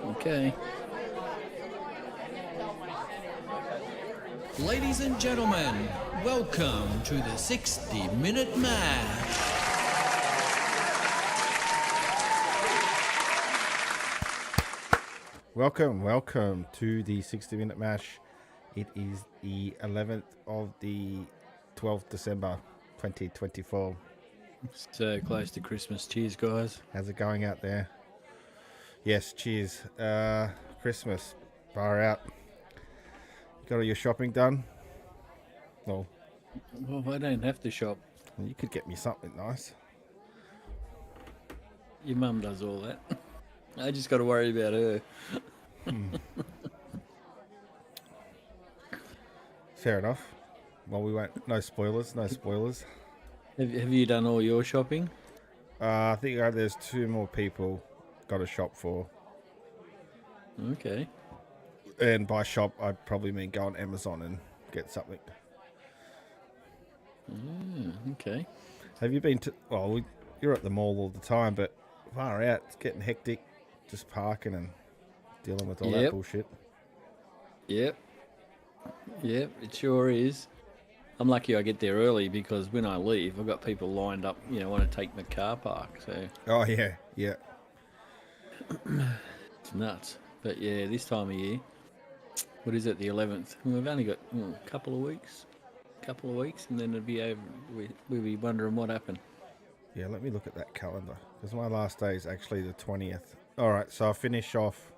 Okay. Ladies and gentlemen, welcome to the 60-Minute Mash. Welcome to the 60-Minute Mash. It is the 11th of the 12th December 2024. So close to Christmas. Cheers, guys. How's it going out there? Yes, cheers. Christmas, far out. Got all your shopping done? Well, I don't have to shop. you could get me something nice. Your mum does all that. I just got to worry about her. Fair enough. Well, we won't. No spoilers. Have you done all your shopping? I think there's two more people got a shop for. Okay. And by shop, I probably mean go on Amazon and get something. Okay. Have you been to... Well, you're at the mall all the time, but far out, it's getting hectic. Just parking and dealing with all that bullshit. Yep, it sure is. I'm lucky I get there early because when I leave, I've got people lined up, want to take my car park. So Oh, yeah. it's nuts. But yeah, this time of year, what is it, the 11th? We've only got a couple of weeks, and then it'll be over. We'll be wondering what happened. Yeah, let me look at that calendar, because my last day is actually the 20th. All right, so I finish off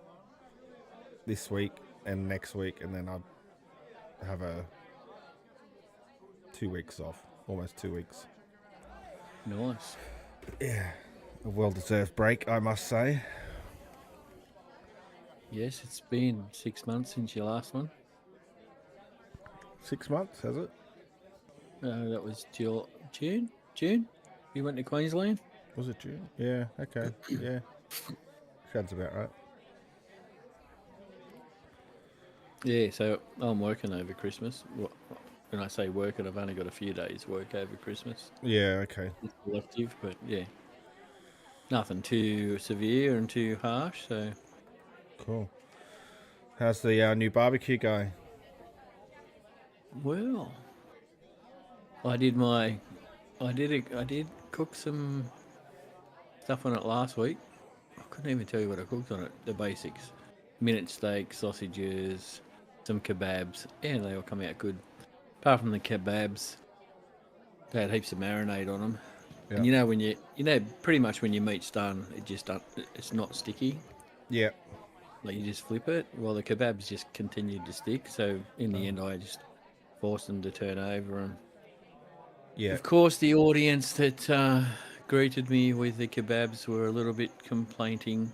this week and next week, and then I have 2 weeks off, almost 2 weeks. Nice. Yeah, a well-deserved break, I must say. Yes, it's been 6 months since your last one. 6 months, has it? That was June? You went to Queensland? Was it June? Yeah, okay, yeah. Sounds about right. Yeah, so I'm working over Christmas. When I say working, I've only got a few days work over Christmas. Yeah, okay. It's elective, but yeah. Nothing too severe and too harsh, so... Cool. How's the new barbecue going? Well, I did cook some stuff on it last week. I couldn't even tell you what I cooked on it. The basics. Minute steak, sausages, some kebabs. Yeah, they all come out good. Apart from the kebabs, they had heaps of marinade on them. Yeah. And pretty much when your meat's done, it's not sticky. Yeah. Like you just flip it. Well, the kebabs just continued to stick. So in the end, I just forced them to turn over. And Yeah. of course, the audience that greeted me with the kebabs were a little bit complaining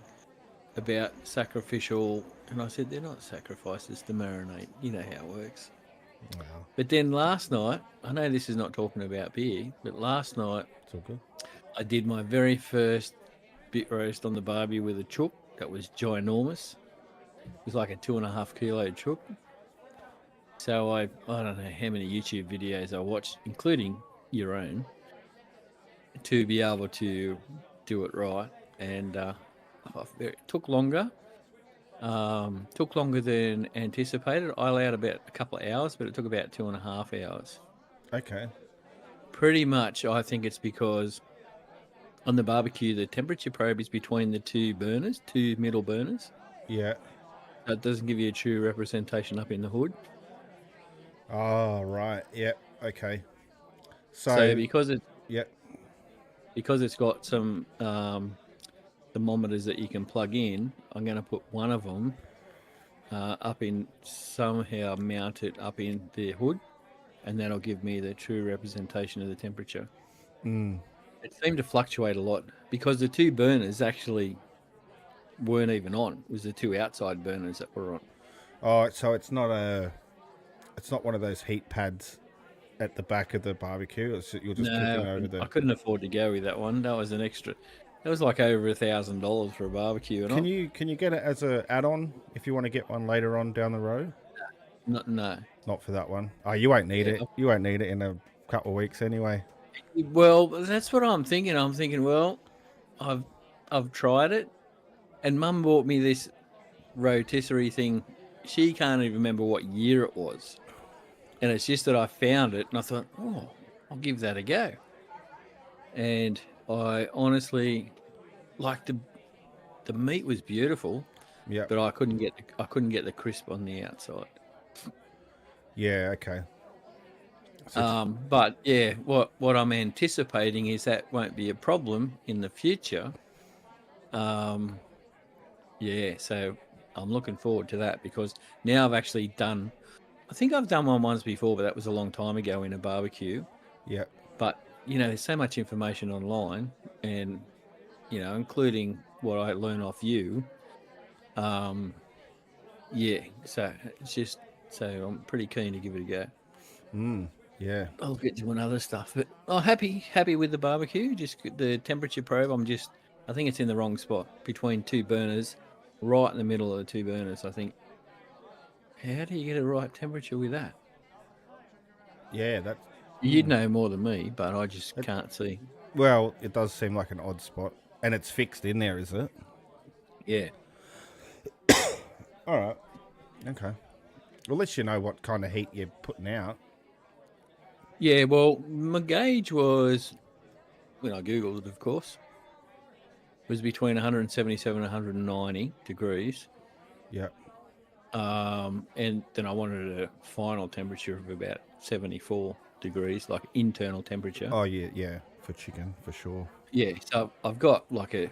about sacrificial. And I said, they're not sacrifices to marinate. You know how it works. Wow. But then last night, I know this is not talking about beer, but last night It's all good. I did my very first bit roast on the barbie with a chook. That was ginormous. It was like a 2.5 kilo chook. So I don't know how many YouTube videos I watched, including your own, to be able to do it right. And it took longer. Took longer than anticipated. I allowed about a couple of hours, but it took about 2.5 hours. Okay. Pretty much, I think it's because on the barbecue, the temperature probe is between the two middle burners. Yeah. That doesn't give you a true representation up in the hood. Oh, right. Yeah. Okay. So because it's got some thermometers that you can plug in, I'm going to put one of them mount it up in the hood, and that'll give me the true representation of the temperature. It seemed to fluctuate a lot because the two burners actually weren't even on. It was the two outside burners that were on. Oh, so it's not one of those heat pads at the back of the barbecue. You're just cooking over the... I couldn't afford to go with that one. That was an extra. That was like over $1,000 for a barbecue. Can you get it as a add-on if you want to get one later on down the road? No. Not for that one. Oh, you won't need it. You won't need it in a couple of weeks anyway. Well, that's what I'm thinking. Well, I've tried it, and Mum bought me this rotisserie thing, she can't even remember what year it was. And it's just that I found it and I thought, oh, I'll give that a go. And I honestly, like the meat was beautiful, Yeah. but I couldn't get the crisp on the outside. Yeah. Okay. So But yeah, what I'm anticipating is that won't be a problem in the future. Yeah, so I'm looking forward to that because now I've actually done. I think I've done one once before, but that was a long time ago in a barbecue. yeah. But there's so much information online, and including what I learn off you. Yeah, so it's just so I'm pretty keen to give it a go. Yeah. I'll get to other stuff, but happy with the barbecue. Just the temperature probe. I think it's in the wrong spot between two burners, right in the middle of the two burners. I think. How do you get a right temperature with that? Yeah. That. You'd know more than me, but I just can't see. Well, it does seem like an odd spot, and it's fixed in there, is it? Yeah. All right. Okay. Well, at least you know what kind of heat you're putting out. Yeah, well, my gauge was, when I Googled it, of course, was between 177 and 190 degrees. Yeah. And then I wanted a final temperature of about 74 degrees, like internal temperature. Oh yeah, yeah. For chicken, for sure. Yeah, so I've got like a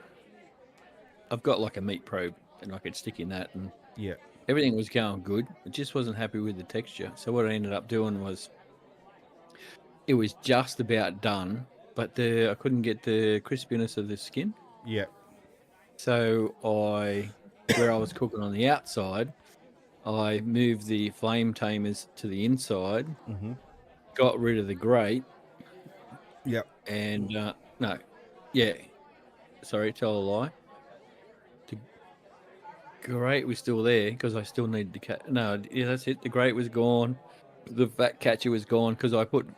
meat probe, and I could stick in that, and Yeah. everything was going good. I just wasn't happy with the texture. So what I ended up doing was, it was just about done, but I couldn't get the crispiness of the skin. Yeah. So where I was cooking on the outside, I moved the flame tamers to the inside, got rid of the grate, Yeah. and no, yeah, sorry, tell a lie. The grate was still there because I still needed to cut. No, yeah, that's it. The grate was gone. The fat catcher was gone because I put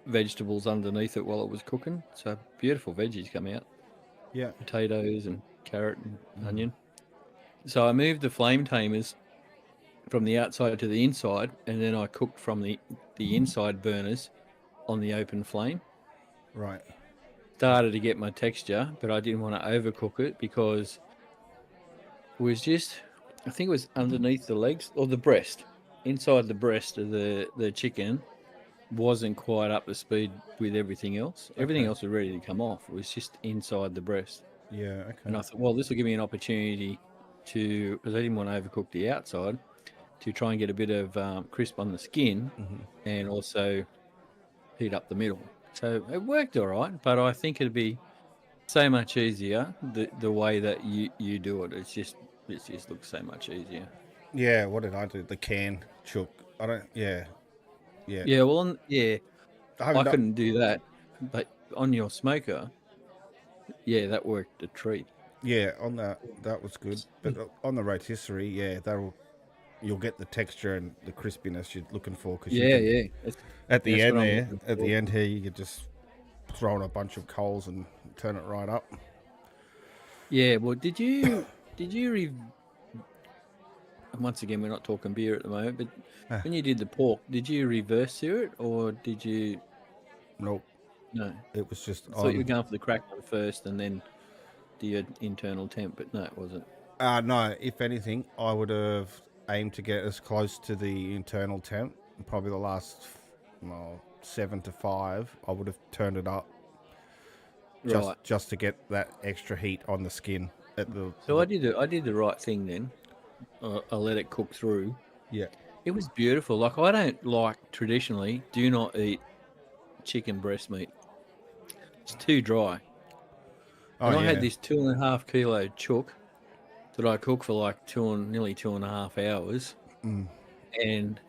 vegetables underneath it while it was cooking. So beautiful veggies come out. Yeah. Potatoes and carrot and onion. So I moved the flame tamers from the outside to the inside, and then I cooked from the inside burners on the open flame. Right. Started to get my texture, but I didn't want to overcook it because it was just, I think it was underneath the legs or the breast, inside the breast of the chicken wasn't quite up to speed with everything else. Everything else was ready to come off. It was just inside the breast. Yeah. Okay. And I thought, well, this will give me an opportunity to, because I didn't want to overcook the outside, to try and get a bit of crisp on the skin and also heat up the middle. So it worked all right, but I think it'd be so much easier the way that you do it. It just looks so much easier. Yeah. What did I do? The can chook. I don't. Yeah. Yeah. Yeah, well, I I couldn't do that, but on your smoker, yeah, that worked a treat. Yeah. On that was good, but on the rotisserie, yeah, you'll get the texture and the crispiness you're looking for. Cause Yeah, you can, yeah. At the That's end what I'm there, looking at the for. end here, you could just throw in a bunch of coals and turn it right up. Yeah, well, did you once again, we're not talking beer at the moment, but when you did the pork, did you reverse sear it or did you? Nope. No, It was just I thought you were on. going for the crack one first and then the internal temp, but no, it wasn't. No, if anything, I would have aimed to get as close to the internal temp. Probably the last 7 to 5, I would have turned it up Right. just to get that extra heat on the skin. So I did the right thing then. I let it cook through. Yeah. It was beautiful. Like, I don't like, traditionally, do not eat chicken breast meat. It's too dry. Oh, And I yeah. had this 2.5 kilo chook that I cooked for like nearly 2.5 hours, and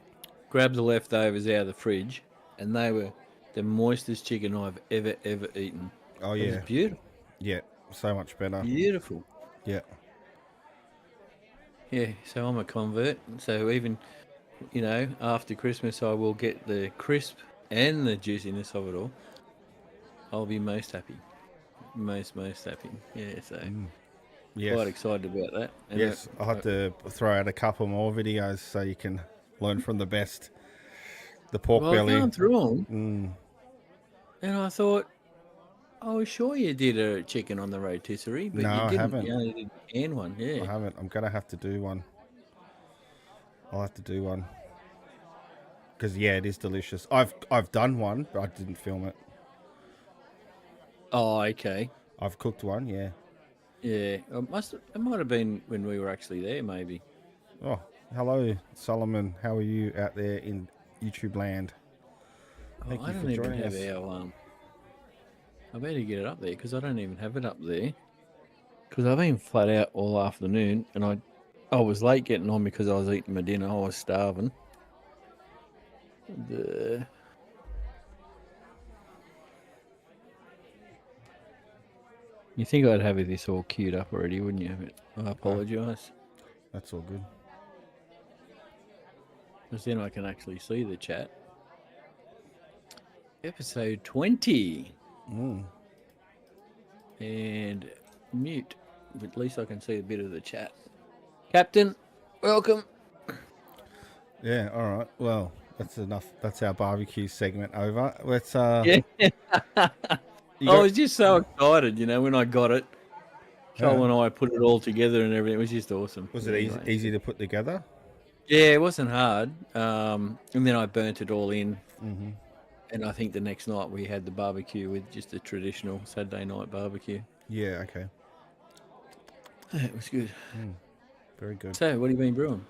grabbed the leftovers out of the fridge, and they were the moistest chicken I've ever eaten. Oh, It was yeah. beautiful. Yeah. So much better. Beautiful. Yeah. Yeah, so I'm a convert. So even, after Christmas, I will get the crisp and the juiciness of it all. I'll be most happy. Most happy. Yeah, so Yes. Quite excited about that. And Yes, I'll have to throw out a couple more videos so you can learn from the best. The pork well, I was belly. going through them, and I thought, I was sure you did a chicken on the rotisserie, but No, you I didn't. haven't. You only did a canned one, yeah. I haven't. I'm gonna have to do one. I'll have to do one. Because yeah, it is delicious. I've done one, but I didn't film it. Oh, okay. I've cooked one, yeah. Yeah, it might have been when we were actually there, maybe. Oh, hello, Solomon. How are you out there in YouTube land? Thank I you for don't even joining have us. our. I better get it up there because I don't even have it up there. Because I've been flat out all afternoon, and I was late getting on because I was eating my dinner. I was starving. You think I'd have this all queued up already, wouldn't you? But I apologise. That's all good. Because then I can actually see the chat. Episode 20. And mute. But at least I can see a bit of the chat. Captain, welcome. Yeah, all right. Well, that's enough. That's our barbecue segment over. Let's Yeah. I was just so excited, when I got it. Cole and I put it all together and everything. It was just awesome. Was it easy to put together? Yeah, it wasn't hard. And then I burnt it all in. Mm-hmm. And I think the next night we had the barbecue with just a traditional Saturday night barbecue. Yeah, okay. It was good. Very good. So, what have you been brewing?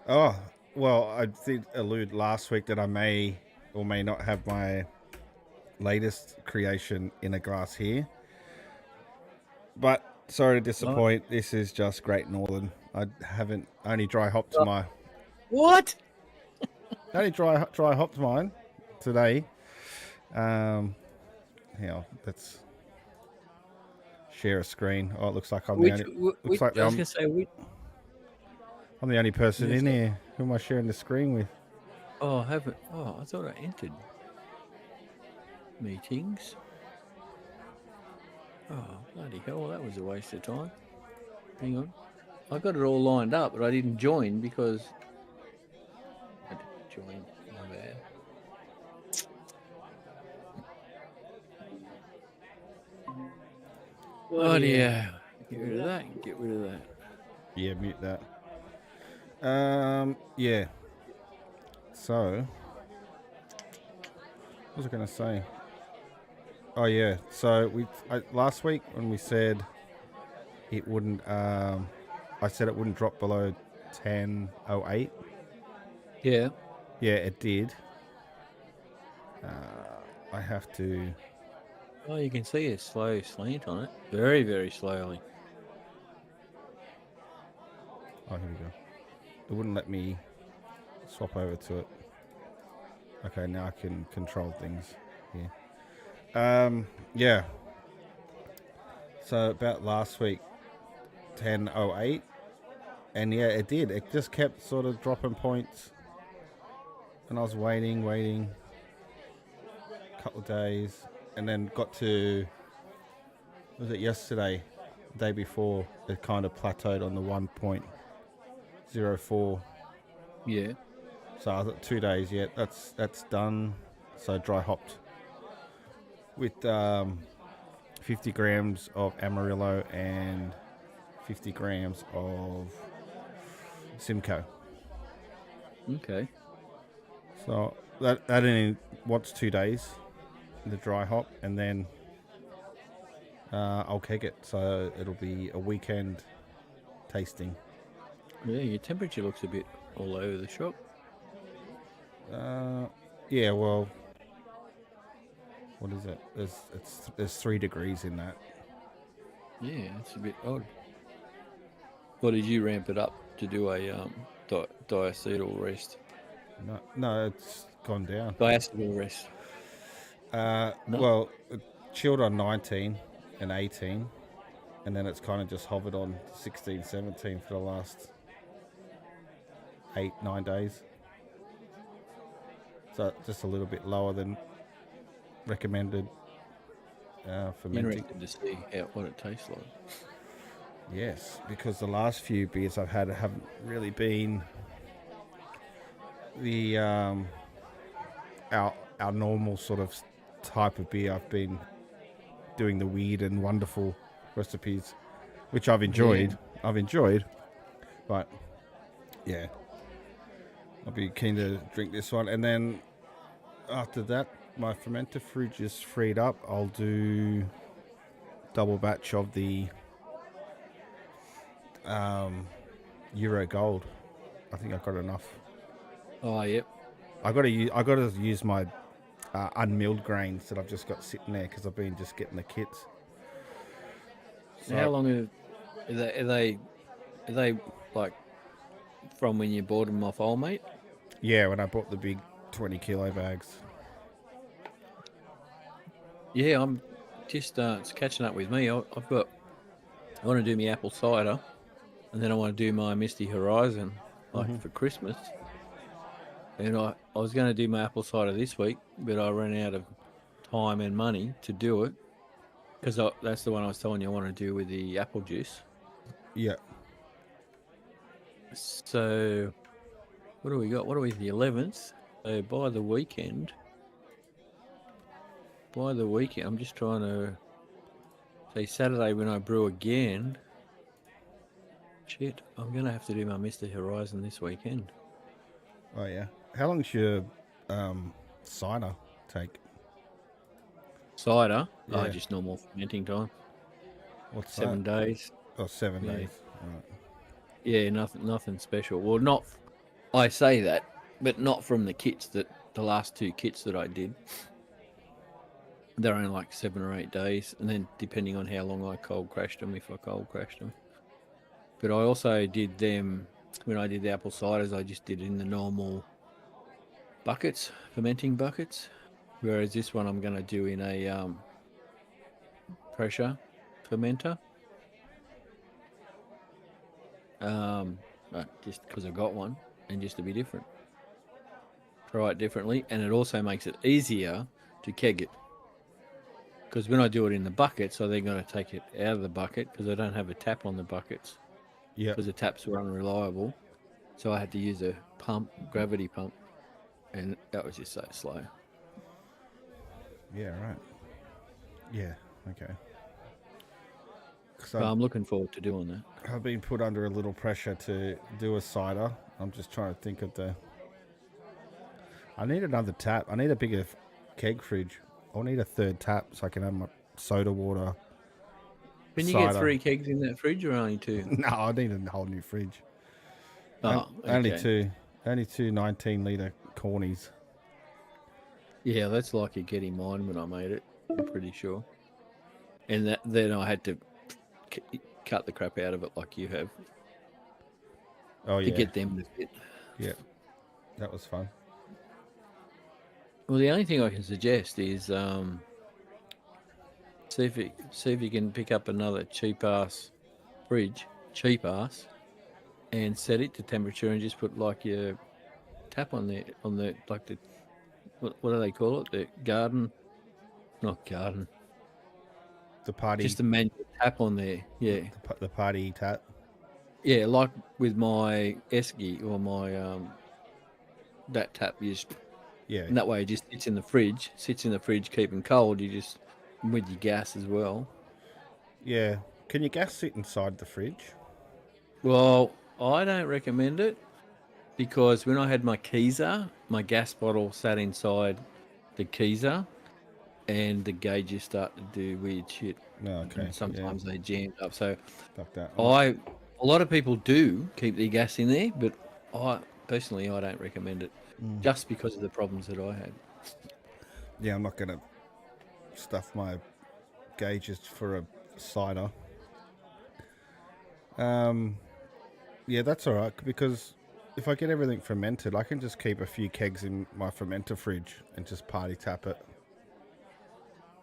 Oh, well, I did allude last week that I may or may not have my latest creation in a glass here. But sorry to disappoint. This is just Great Northern. I haven't only dry hopped my. What? Only dry hopped mine today. Let's share a screen. Oh, it looks like I'm the only. I'm the only person in here. Who am I sharing the screen with? Oh, I haven't. Oh, I thought I entered meetings. Oh, bloody hell, that was a waste of time. Hang on. I got it all lined up, but I didn't join because I didn't join. My bad. Oh, dear. Get rid of that. Get rid of that. Yeah, mute that. Yeah. So, what was I going to say? Oh yeah. So last week when we said it wouldn't, I said it wouldn't drop below 10.08. Yeah. Yeah, it did. I have to. Oh, you can see a slow slant on it. Very, very slowly. Oh, here we go. It wouldn't let me swap over to it. Okay, now I can control things here. Yeah. So about last week, 10.08, and yeah, it did. It just kept sort of dropping points, and I was waiting, a couple of days, and then got to, was it yesterday, the day before, it kind of plateaued on the 1.04. Yeah. So I thought 2 days, yeah, that's done. So dry hopped with 50 grams of Amarillo and 50 grams of Simcoe. Okay. So that only wants 2 days, the dry hop, and then I'll keg it. So it'll be a weekend tasting. Yeah, your temperature looks a bit all over the shop. Yeah, well, what is it? There's 3 degrees in that. Yeah, it's a bit odd. What did you ramp it up to do a diacetyl rest? No, it's gone down. Diacetyl rest. No. Well, it chilled on 19 and 18, and then it's kind of just hovered on 16, 17 for the last 8-9 days. So just a little bit lower than recommended fermenting. Interested to see what it tastes like. Yes, because the last few beers I've had haven't really been the our normal sort of type of beer. I've been doing the weird and wonderful recipes, which I've enjoyed. Yeah. I've enjoyed, but yeah, I'll be keen to drink this one. And then after that, my fermenter fridge is freed up. I'll do double batch of the Euro Gold. I think I've got enough. Oh, yep. I got to use my unmilled grains that I've just got sitting there because I've been just getting the kits. So how long are they like from when you bought them off Old Mate? Yeah, when I bought the big 20 kilo bags. Yeah, I'm just it's catching up with me. I want to do my apple cider, and then I want to do my Misty Horizon for Christmas. And I was going to do my apple cider this week, but I ran out of time and money to do it because that's the one I was telling you I want to do with the apple juice. Yeah. So what do we got? What are we? The 11th. So by the weekend, I'm just trying to say Saturday when I brew again. Shit, I'm going to have to do my Mr. Horizon this weekend. Oh, yeah. How long's your cider take? Cider? Yeah. Oh, just normal fermenting time. What's 7 that? days. Oh, 7 Yeah. days. Right. Yeah, nothing special. Well, not, I say that, but not from the last 2 kits that I did. They're only like 7 or 8 days, and then depending on how long I cold crashed them, if I cold crashed them. But I also did them, when I did the apple ciders, I just did it in the normal buckets, fermenting buckets. Whereas this one I'm going to do in a pressure fermenter. Just because I've got one, and just to be different. Try it differently, and it also makes it easier to keg it. Because when I do it in the buckets, so they're going to take it out of the bucket because I don't have a tap on the buckets. Yeah. Because the taps were unreliable. So I had to use a pump, gravity pump, and that was just so slow. Yeah, right. Yeah, okay. So I'm looking forward to doing that. I've been put under a little pressure to do a cider. I'm just trying to think of I need another tap. I need a bigger keg fridge. I'll need a 3rd tap so I can have my soda water. Can you cider. get 3 kegs in that fridge or only 2? No, I need a whole new fridge. Oh, okay. Only two 19-litre cornies. Yeah, that's like a getting mine when I made it. I'm pretty sure. And then I had to cut the crap out of it like you have. Oh, yeah. To get them to fit. Yeah, that was fun. Well, the only thing I can suggest is see if you can pick up another cheap ass fridge, and set it to temperature and just put like your tap on the like the what do they call it? The garden, not garden. The party. Just a manual tap on there, yeah. The party tap. Yeah, like with my Esky or my that tap, you just and that way it just sits in the fridge, keeping cold. You just with your gas as well. Yeah, can your gas sit inside the fridge? Well, I don't recommend it because when I had my Keyser, my gas bottle sat inside the Keyser, and the gauges start to do weird shit. No, okay. And sometimes they jammed up. So fuck that. A lot of people do keep their gas in there, but I personally don't recommend it just because of the problems that I had. Yeah, I'm not going to stuff my gauges for a cider. Yeah, that's all right because if I get everything fermented, I can just keep a few kegs in my fermenter fridge and just party tap it.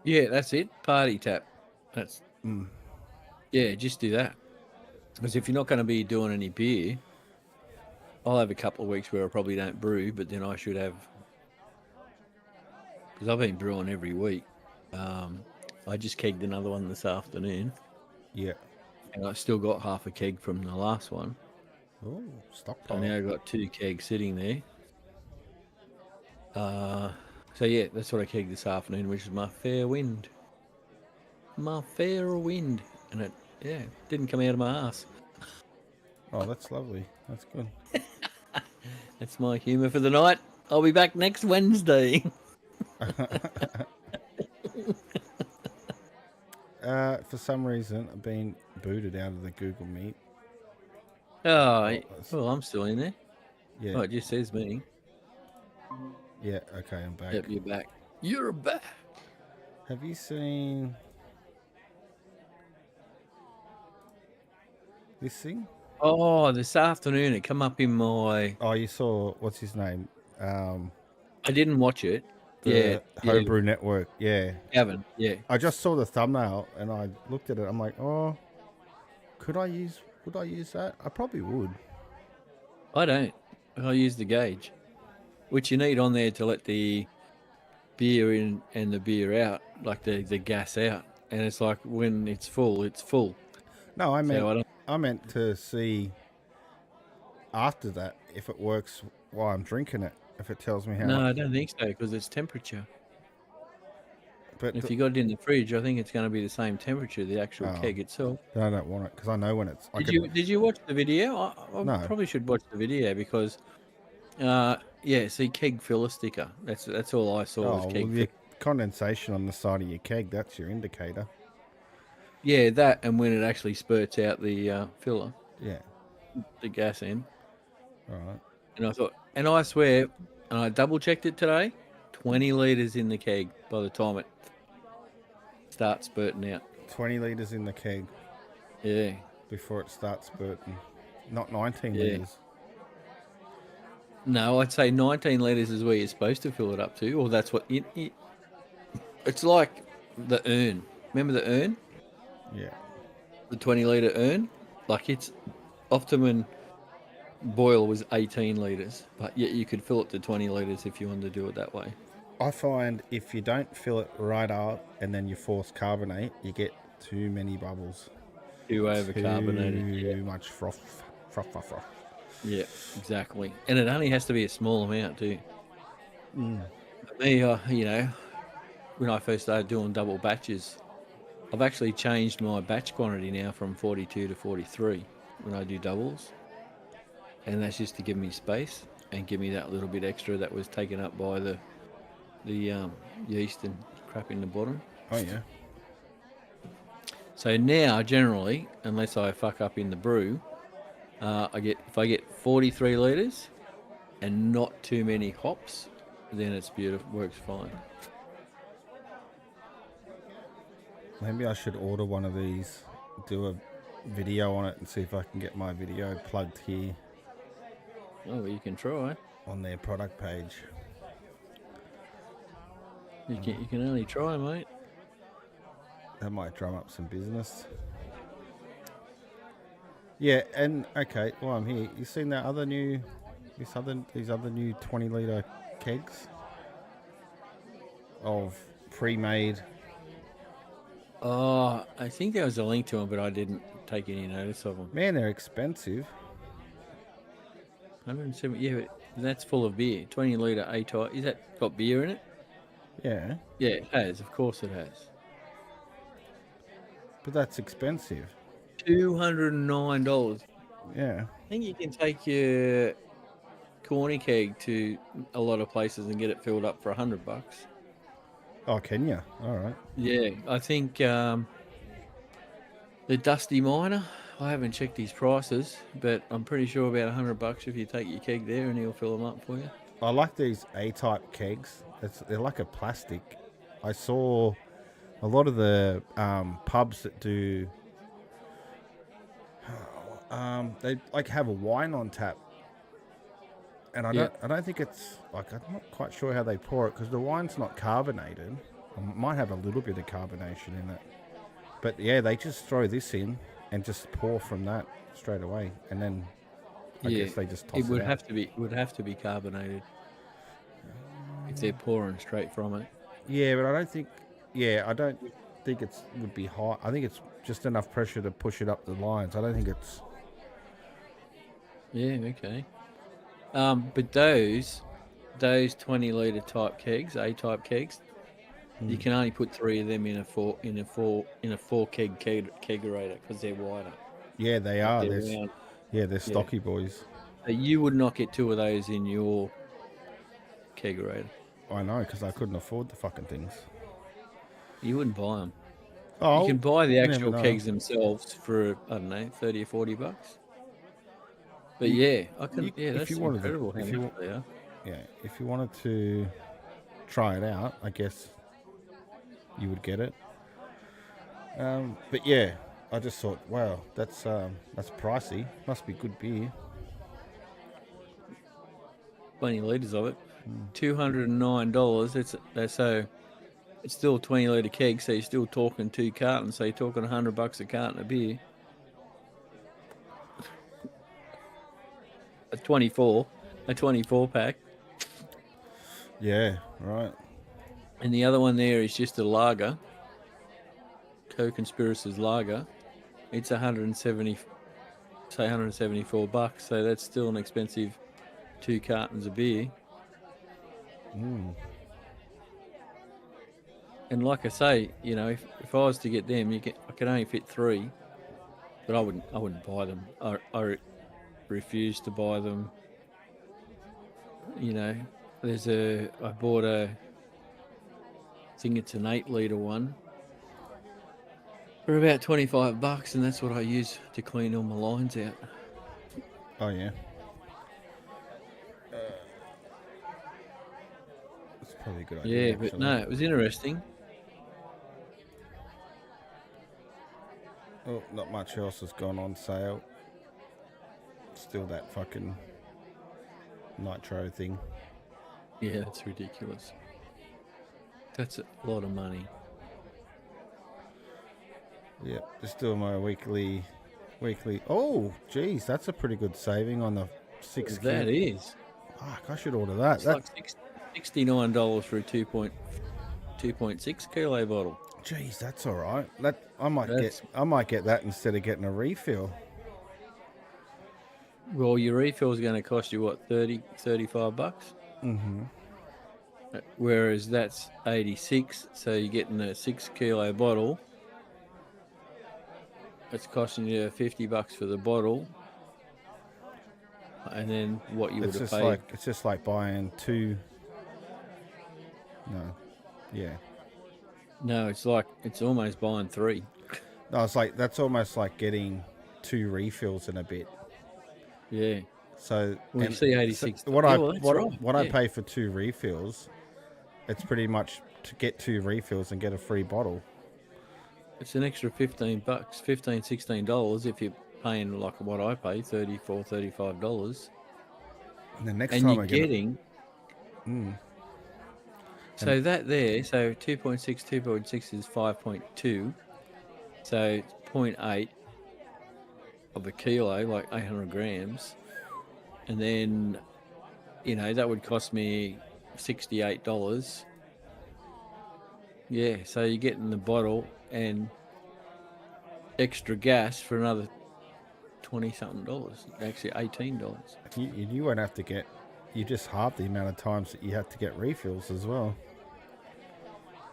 Yeah, that's it. Party tap. That's yeah, just do that. Because if you're not going to be doing any beer, I'll have a couple of weeks where I probably don't brew, but then I should have, because I've been brewing every week. I just kegged another one this afternoon. Yeah. and I still got half a keg from the last one. Oh, So stockpile. now I've got 2 kegs sitting there. So yeah, that's what I kegged this afternoon, which is my fair wind. My fair wind. And it, yeah, didn't come out of my ass. Oh, that's lovely. That's good. That's my humour for the night. I'll be back next Wednesday. For some reason, I've been booted out of the Google Meet. Oh, that's- well, I'm still in there. Yeah, Oh, it just says me. yeah. Okay, I'm back. Yep, you're back. You're back. Have you seen this thing? Oh, this afternoon it come up in my... Oh, you saw, what's his name? I didn't watch it. The Yeah, Homebrew Network. Yeah. Gavin, yeah. I just saw the thumbnail and I looked at it. I'm like, oh, would I use that? I probably would. I don't. I use the gauge, which you need on there to let the beer in and the beer out, like the gas out. And it's like when it's full, it's full. No, I meant So I meant to see after that if it works while I'm drinking it. If it tells me how. No, I don't think so, because it's temperature. But If you got it in the fridge, I think it's going to be the same temperature, the actual Oh. keg itself. I don't want it because I know when it's. Did you watch the video? I No. probably should watch the video because, yeah, see, keg filler sticker. That's all I saw was Oh, keg well, the condensation on the side of your keg, that's your indicator. Yeah, that, and when it actually spurts out the filler, Yeah. the gas end. All right. And I thought, and I swear, and I double checked it today, 20 litres in the keg by the time it starts spurting out. 20 litres in the keg Yeah. before it starts spurting. Not 19 Yeah. litres. No, I'd say 19 litres is where you're supposed to fill it up to, or that's what it's like the urn. Remember the urn? Yeah. The 20 litre urn? Like its optimum boil was 18 litres, but yet you could fill it to 20 litres if you wanted to do it that way. I find if you don't fill it right up and then you force carbonate, you get too many bubbles. Too over-carbonated. Too much froth. Froth. Yeah, exactly. And it only has to be a small amount too. For me, you know, when I first started doing double batches, I've actually changed my batch quantity now from 42 to 43 when I do doubles. And that's just to give me space and give me that little bit extra that was taken up by the yeast and crap in the bottom. Oh, yeah. So now, generally, unless I fuck up in the brew, if I get 43 litres and not too many hops, then it's beautiful, works fine. Maybe I should order one of these, do a video on it and see if I can get my video plugged here Oh, well, you can try. on their product page. You can only try, mate. That might drum up some business. Yeah, and okay, while I'm here, you seen that other new, these other new 20 litre kegs of pre-made. Oh, I think there was a link to them, but I didn't take any notice of them. Man, they're expensive. 170, yeah, but that's full of beer. 20 litre A-type. Is that got beer in it? Yeah, Yeah, it has. Of course it has. but that's expensive. $209. Yeah. I think you can take your corny keg to a lot of places and get it filled up for $100. Oh, can you? All right. Yeah, I think the Dusty Miner, I haven't checked his prices, but I'm pretty sure about $100 if you take your keg there and he'll fill them up for you. I like these A-type kegs. They're like a plastic. I saw a lot of the pubs that do. They like have a wine on tap, and I don't think it's like, I'm not quite sure how they pour it because the wine's not carbonated. It might have a little bit of carbonation in it, but yeah, they just throw this in and just pour from that straight away, and then I guess they just toss it would out. have to be carbonated if they're pouring straight from it. Yeah, but I don't think. Yeah, I don't think it would be hot. I think it's just enough pressure to push it up the lines. I don't think it's. Yeah, okay. But those 20-litre type kegs, A-type kegs, you can only put 3 of them in a four keg kegerator because they're wider. Yeah, they Like are. they're They're, round. they're stocky boys. So you would not get 2 of those in your kegerator. I know, because I couldn't afford the fucking things. You wouldn't buy them. Oh, You can buy the you never actual know. kegs themselves for, I don't know, 30 or 40 bucks. But yeah, I can. Yeah, that's incredible how much they are. Yeah, if you wanted to try it out, I guess you would get it. But yeah, I just thought, wow, that's pricey. Must be good beer. 20 litres of it, $209. That's so. It's still a 20-litre keg, so you're still talking 2 cartons. So you're talking $100 a carton of beer. A 24 pack. Yeah, right. And the other one there is just a lager, Co-Conspirator's lager. It's $174. So that's still an expensive 2 cartons of beer. And like I say, you know, if I was to get them, I could only fit 3, but I wouldn't buy them. I refuse to buy them. You know, I bought I think it's an 8-litre one for about $25, and that's what I use to clean all my lines out. Oh yeah. That's probably a good idea. Yeah, but no, it was interesting. Oh, not much else has gone on sale. Still that fucking nitro thing. Yeah, that's ridiculous. That's a lot of money. Yeah, just doing my weekly. Oh, geez, that's a pretty good saving on the 6. That is. Fuck, I should order that. It's like $69 for a 2.6 kilo bottle. Geez, that's all right. I might get that instead of getting a refill. Well, your refill is going to cost you what, $35? Mm-hmm. Whereas that's 86, so you're getting a 6 kilo bottle. It's costing you $50 for the bottle, and then what you would have paid. It's just like buying 2. No, yeah. No, it's almost buying 3. No, that's almost like getting 2 refills in a bit. Yeah. So you see 86. So what I pay for 2 refills, it's pretty much to get 2 refills and get a free bottle. It's an extra $15, $16 if you're paying like what I pay, $34, $35. And the next and time you're getting. So that there, so 2.6 is 5.2. So it's 0.8 of a kilo, like 800 grams. And then, you know, that would cost me $68. Yeah, so you're getting the bottle and extra gas for another $20-something, actually $18. You won't have to get, you just half the amount of times that you have to get refills as well.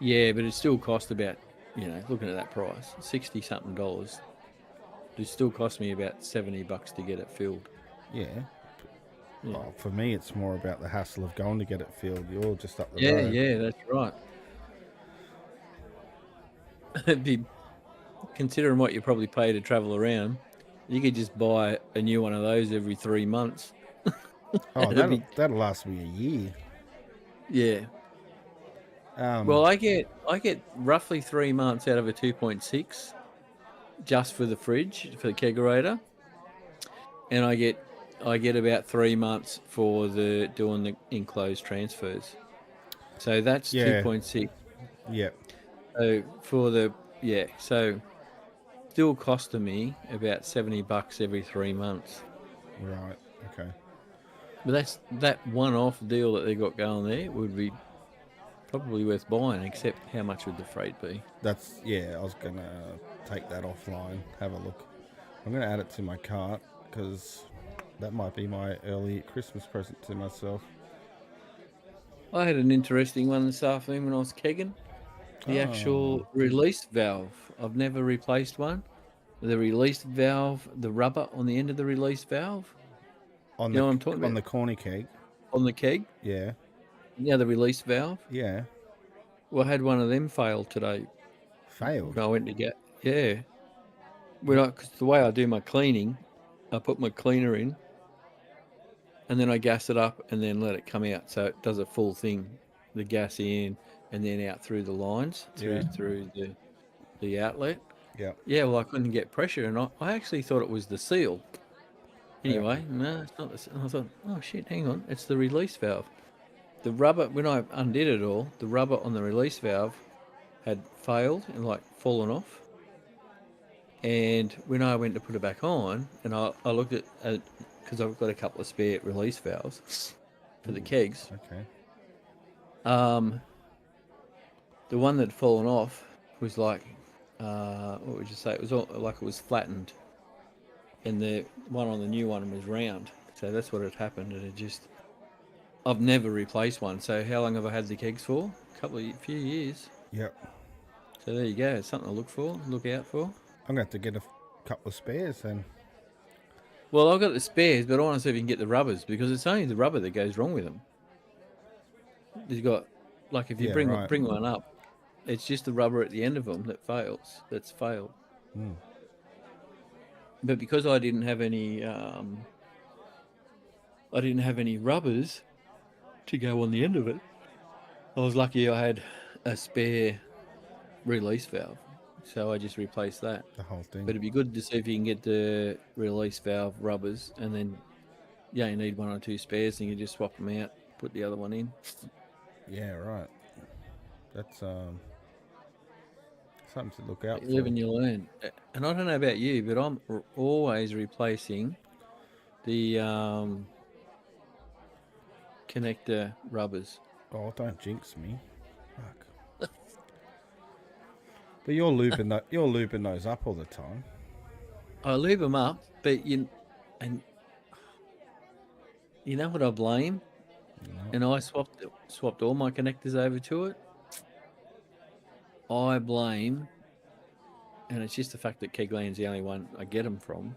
Yeah, but it still cost about, you know, looking at that price, $60-something. It still cost me about $70 to get it filled. Yeah. Well, for me, it's more about the hassle of going to get it filled. You're just up the road. Yeah, that's right. It'd be, considering what you probably pay to travel around, you could just buy a new one of those every 3 months. Oh, that'll last me a year. Yeah. Well, I get roughly 3 months out of a 2.6 just for the fridge, for the kegerator, and I get about 3 months for doing the enclosed transfers. So that's 2.6. Yeah. So so still costing me about $70 every 3 months. Right. Okay. But that one-off deal that they got going there would be probably worth buying, except how much would the freight be? I was gonna take that offline. Have a look. I'm going to add it to my cart because that might be my early Christmas present to myself. I had an interesting one this afternoon when I was kegging. The actual release valve. I've never replaced one. The release valve, the rubber on the end of the release valve. On You know what I'm talking on about? the corny keg. On the keg. Yeah. Yeah, the release valve. Yeah. Well, I had one of them fail today. Failed. When I went to get, yeah. Because the way I do my cleaning, I put my cleaner in, and then I gas it up, and then let it come out. So it does a full thing, the gas in, and then out through the lines, through the outlet. Yeah. Yeah, well, I couldn't get pressure, and I actually thought it was the seal. Anyway, no, it's not the seal. I thought, oh shit, hang on, it's the release valve. The rubber, when I undid it all, the rubber on the release valve had failed and like fallen off. And when I went to put it back on, and I looked at because I've got a couple of spare release valves for the kegs. Okay. The one that had fallen off was like, what would you say? It was all, like it was flattened, and the one on the new one was round. So that's what had happened, and it just. I've never replaced one. So how long have I had the kegs for? Few years. Yep. So there you go. It's something to look out for. I'm going to have to get a couple of spares then. Well, I've got the spares, but I want to see if you can get the rubbers, because it's only the rubber that goes wrong with them. You've got, like, if you bring one up, it's just the rubber at the end of them that's failed. But because I didn't have any rubbers to go on the end of it, I was lucky I had a spare release valve. So I just replaced that. The whole thing. But it'd be good to see if you can get the release valve rubbers, and then, you need one or two spares, and you just swap them out, put the other one in. Yeah, right. That's something to look out for. You live and you learn. And I don't know about you, but I'm always replacing the connector rubbers. Oh, don't jinx me. Fuck. But you're lubing those up all the time. I lube them up, but you know what I blame? No. And I swapped all my connectors over to it. I blame, and it's just the fact that Kegland's the only one I get them from,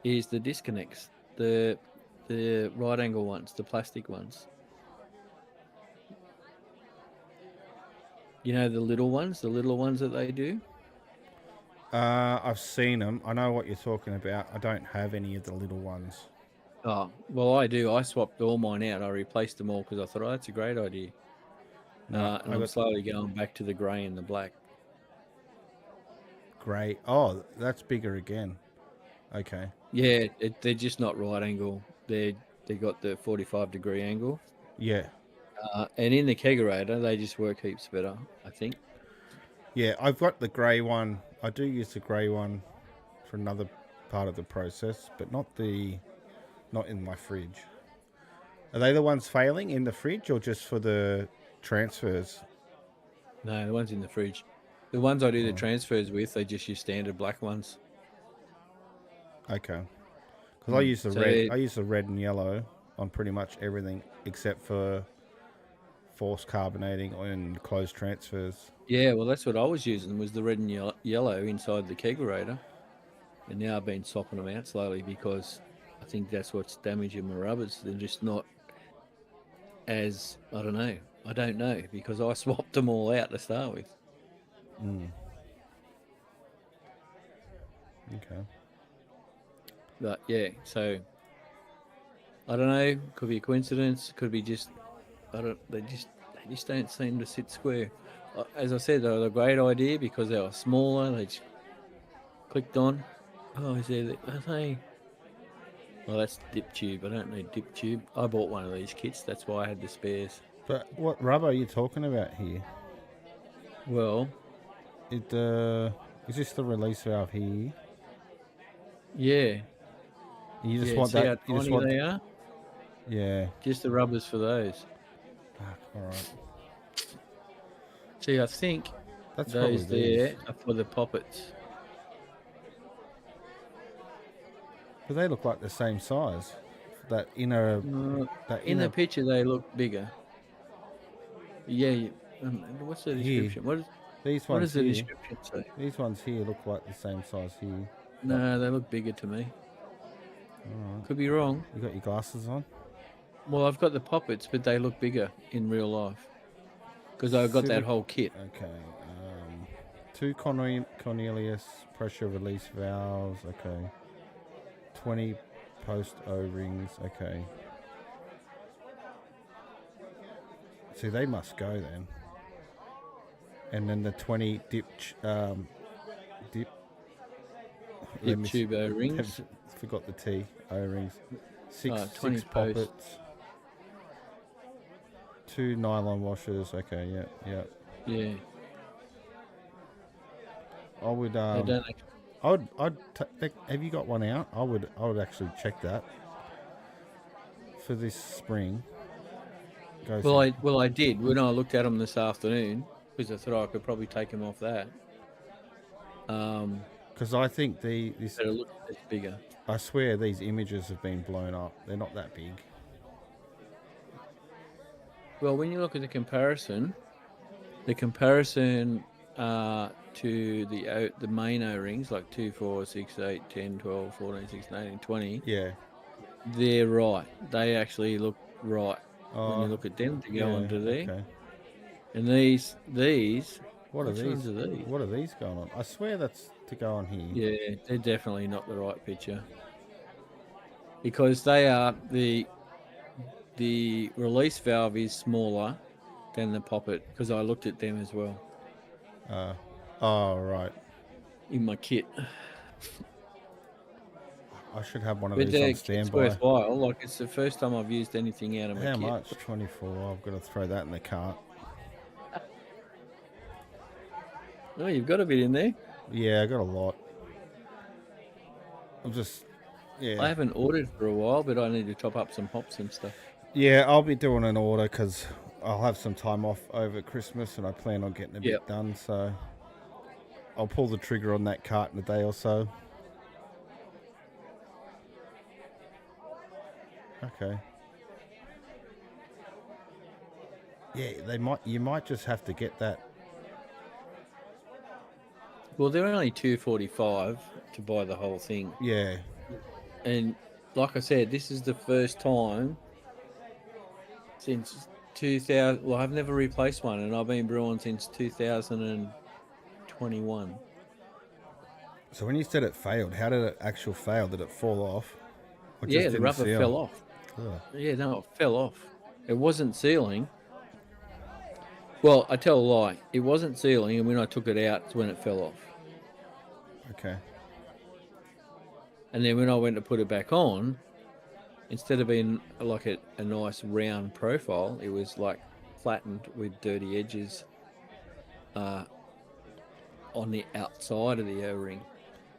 is the disconnects, the right angle ones, the plastic ones. You know, the little ones that they do? I've seen them. I know what you're talking about. I don't have any of the little ones. Oh, well, I do. I swapped all mine out. I replaced them all because I thought, oh, that's a great idea. No, and I'm slowly going back to the grey and the black. Grey. Oh, that's bigger again. Okay. Yeah, they're just not right angle. They got the 45-degree angle. Yeah. And in the kegerator, they just work heaps better, I think. Yeah, I've got the grey one. I do use the grey one for another part of the process, but not in my fridge. Are they the ones failing in the fridge, or just for the transfers? No, the ones in the fridge. The ones I do the transfers with, they just use standard black ones. Okay. Because I use the red. I use the red and yellow on pretty much everything except for forced carbonating and closed transfers. Yeah, well, that's what I was using, was the red and yellow inside the kegerator. And now I've been swapping them out slowly because I think that's what's damaging my rubbers. They're just not as, I don't know, because I swapped them all out to start with. Okay. But yeah, so I don't know, could be a coincidence, could be just, they just don't seem to sit square. As I said, they were a great idea because they were smaller, they just clicked on. Oh, is there, well, that's dip tube. I don't need dip tube. I bought one of these kits, that's why I had the spares. But what rubber are you talking about here? Well, is this the release valve here? Yeah. You just want see that? how You just tiny want? they are? Yeah. Just the rubbers for those. Fuck, all right. See, I think That's those probably there these. are for the poppets. But they look like the same size. That inner, In the picture, they look bigger. Yeah. What's the Here. description? These What ones does the here. description say? These ones here look like the same size here. No, they look bigger to me. Could be wrong. You got your glasses on? Well, I've got the poppets, but they look bigger in real life because I've got that whole kit. Okay. 2 Cornelius pressure release valves. Okay. 20 post O-rings. Okay. See, they must go then. And then the 20 dip Tube O-rings. Forgot the T. O-rings. 20 six poppets. 2 nylon washers. Okay, yeah. Yeah. I would. They don't Have you got one out? I would actually check that for this spring. Well, I did when I looked at them this afternoon because I thought I could probably take them off that. Because I think this look bigger. I swear these images have been blown up. They're not that big. Well, when you look at the comparison to the main O-rings like 2, 4, 6, 8, 10, 12, 14, 16, 18, 20. Yeah. They're right. They actually look right when you look at them to go onto there. Okay. And these. What are which these? ones are these? What are these going on? I swear that's to go on here. Yeah, they're definitely not the right picture. Because they are the release valve is smaller than the poppet because I looked at them as well. Right. In my kit. I should have one of these on standby. It's worthwhile. Like it's the first time I've used anything out of my kit. How much? 24. I've got to throw that in the cart. Oh, you've got a bit in there. Yeah, I got a lot. I haven't ordered for a while, but I need to top up some hops and stuff. Yeah, I'll be doing an order because I'll have some time off over Christmas and I plan on getting a bit done. So I'll pull the trigger on that cart in a day or so. Okay. Yeah, you might just have to get that. Well, they're only $2.45 to buy the whole thing. Yeah. And like I said, this is the first time since 2000. Well, I've never replaced one, and I've been brewing since 2021. So when you said it failed, how did it actually fail? Did it fall off? Yeah, the rubber fell off. Ugh. Yeah, no, it fell off. It wasn't sealing. Well, I tell a lie. It wasn't sealing, and when I took it out, it's when it fell off. Okay. And then when I went to put it back on, instead of being like a nice round profile, it was like flattened with dirty edges on the outside of the O-ring.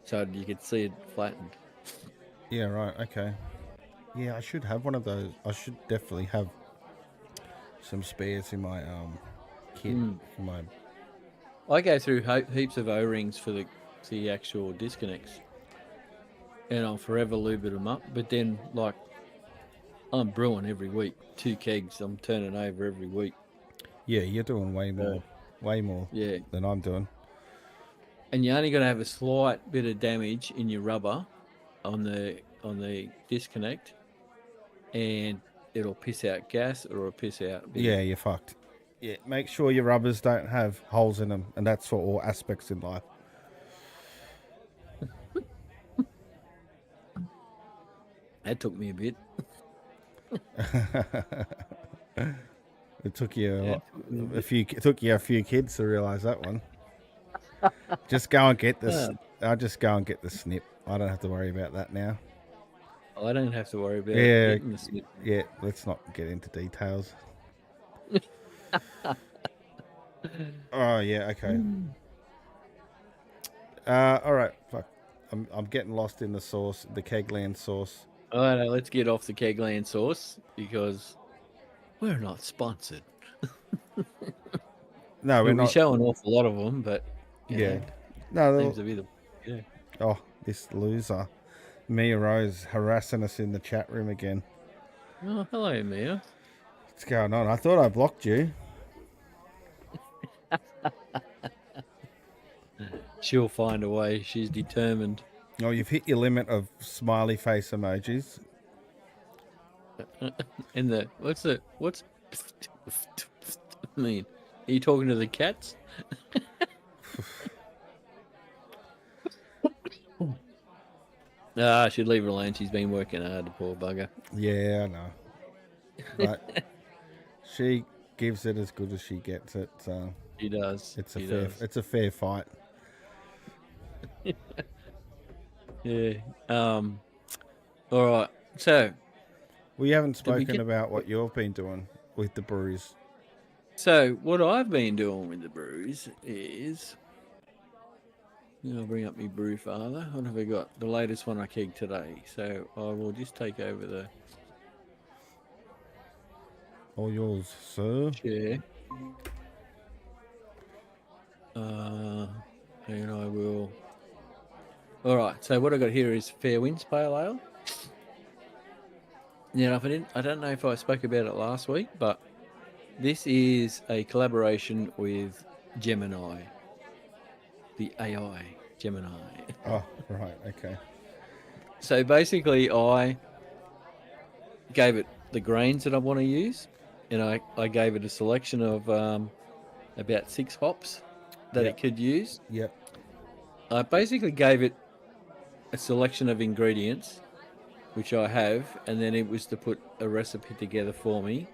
So you could see it flattened. Yeah, right. Okay. Yeah, I should have one of those. I should definitely have some spares in my kit. I go through heaps of O-rings for the actual disconnects, and I'll forever lube them up. But then, like, I'm brewing every week, 2 kegs. I'm turning over every week. Yeah, you're doing way more than I'm doing. And you're only going to have a slight bit of damage in your rubber on the disconnect, and it'll piss out gas or it'll piss out beer. Yeah, you're fucked. Yeah, make sure your rubbers don't have holes in them, and that's for all aspects in life. That took me a bit. It took you a few kids to realize that one. Just go and get this. I'll just go and get the snip. I don't have to worry about that now. I don't have to worry about getting the snip. Yeah, let's not get into details. Oh yeah, okay. All right. Fuck. I'm getting lost in the sauce, the Kegland sauce. All right, let's get off the Kegland sauce because we're not sponsored. No, we're not. We show an awful lot of them, but yeah. No, seems to be the Oh, this loser. Mia Rose harassing us in the chat room again. Oh, hello, Mia. What's going on? I thought I blocked you. She'll find a way. She's determined. Oh, you've hit your limit of smiley face emojis. And what's mean? Are you talking to the cats? I should leave her alone. She's been working hard, the poor bugger. Yeah, I know. But she gives it as good as she gets it. So She does. it's a fair fight. Yeah. All right. So We haven't spoken about what you've been doing with the brews. So what I've been doing with the brews is, I'll bring up my brew father. What have I got? The latest one I kegged today. So I will just take over the All yours, sir. chair. And I will. All right. So what I got here is Fair Winds Pale Ale. Now, I don't know if I spoke about it last week, but this is a collaboration with Gemini, the AI Gemini. Oh, right, okay. So basically, I gave it the grains that I want to use, and I gave it a selection of about 6 hops that it could use. Yep. I basically gave it a selection of ingredients, which I have, and then it was to put a recipe together for me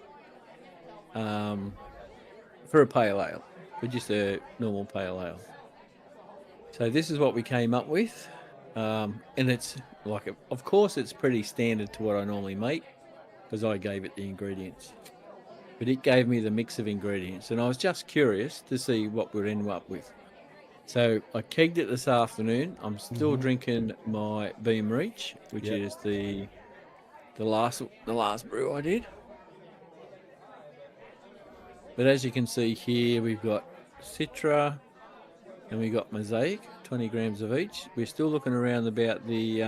for a pale ale, for just a normal pale ale. So this is what we came up with, and it's like, of course, it's pretty standard to what I normally make because I gave it the ingredients, but it gave me the mix of ingredients, and I was just curious to see what we'd end up with. So I kegged it this afternoon. I'm still drinking my Beam Reach, which is the last brew I did. But as you can see here, we've got Citra and we've got Mosaic, 20 grams of each. We're still looking around about the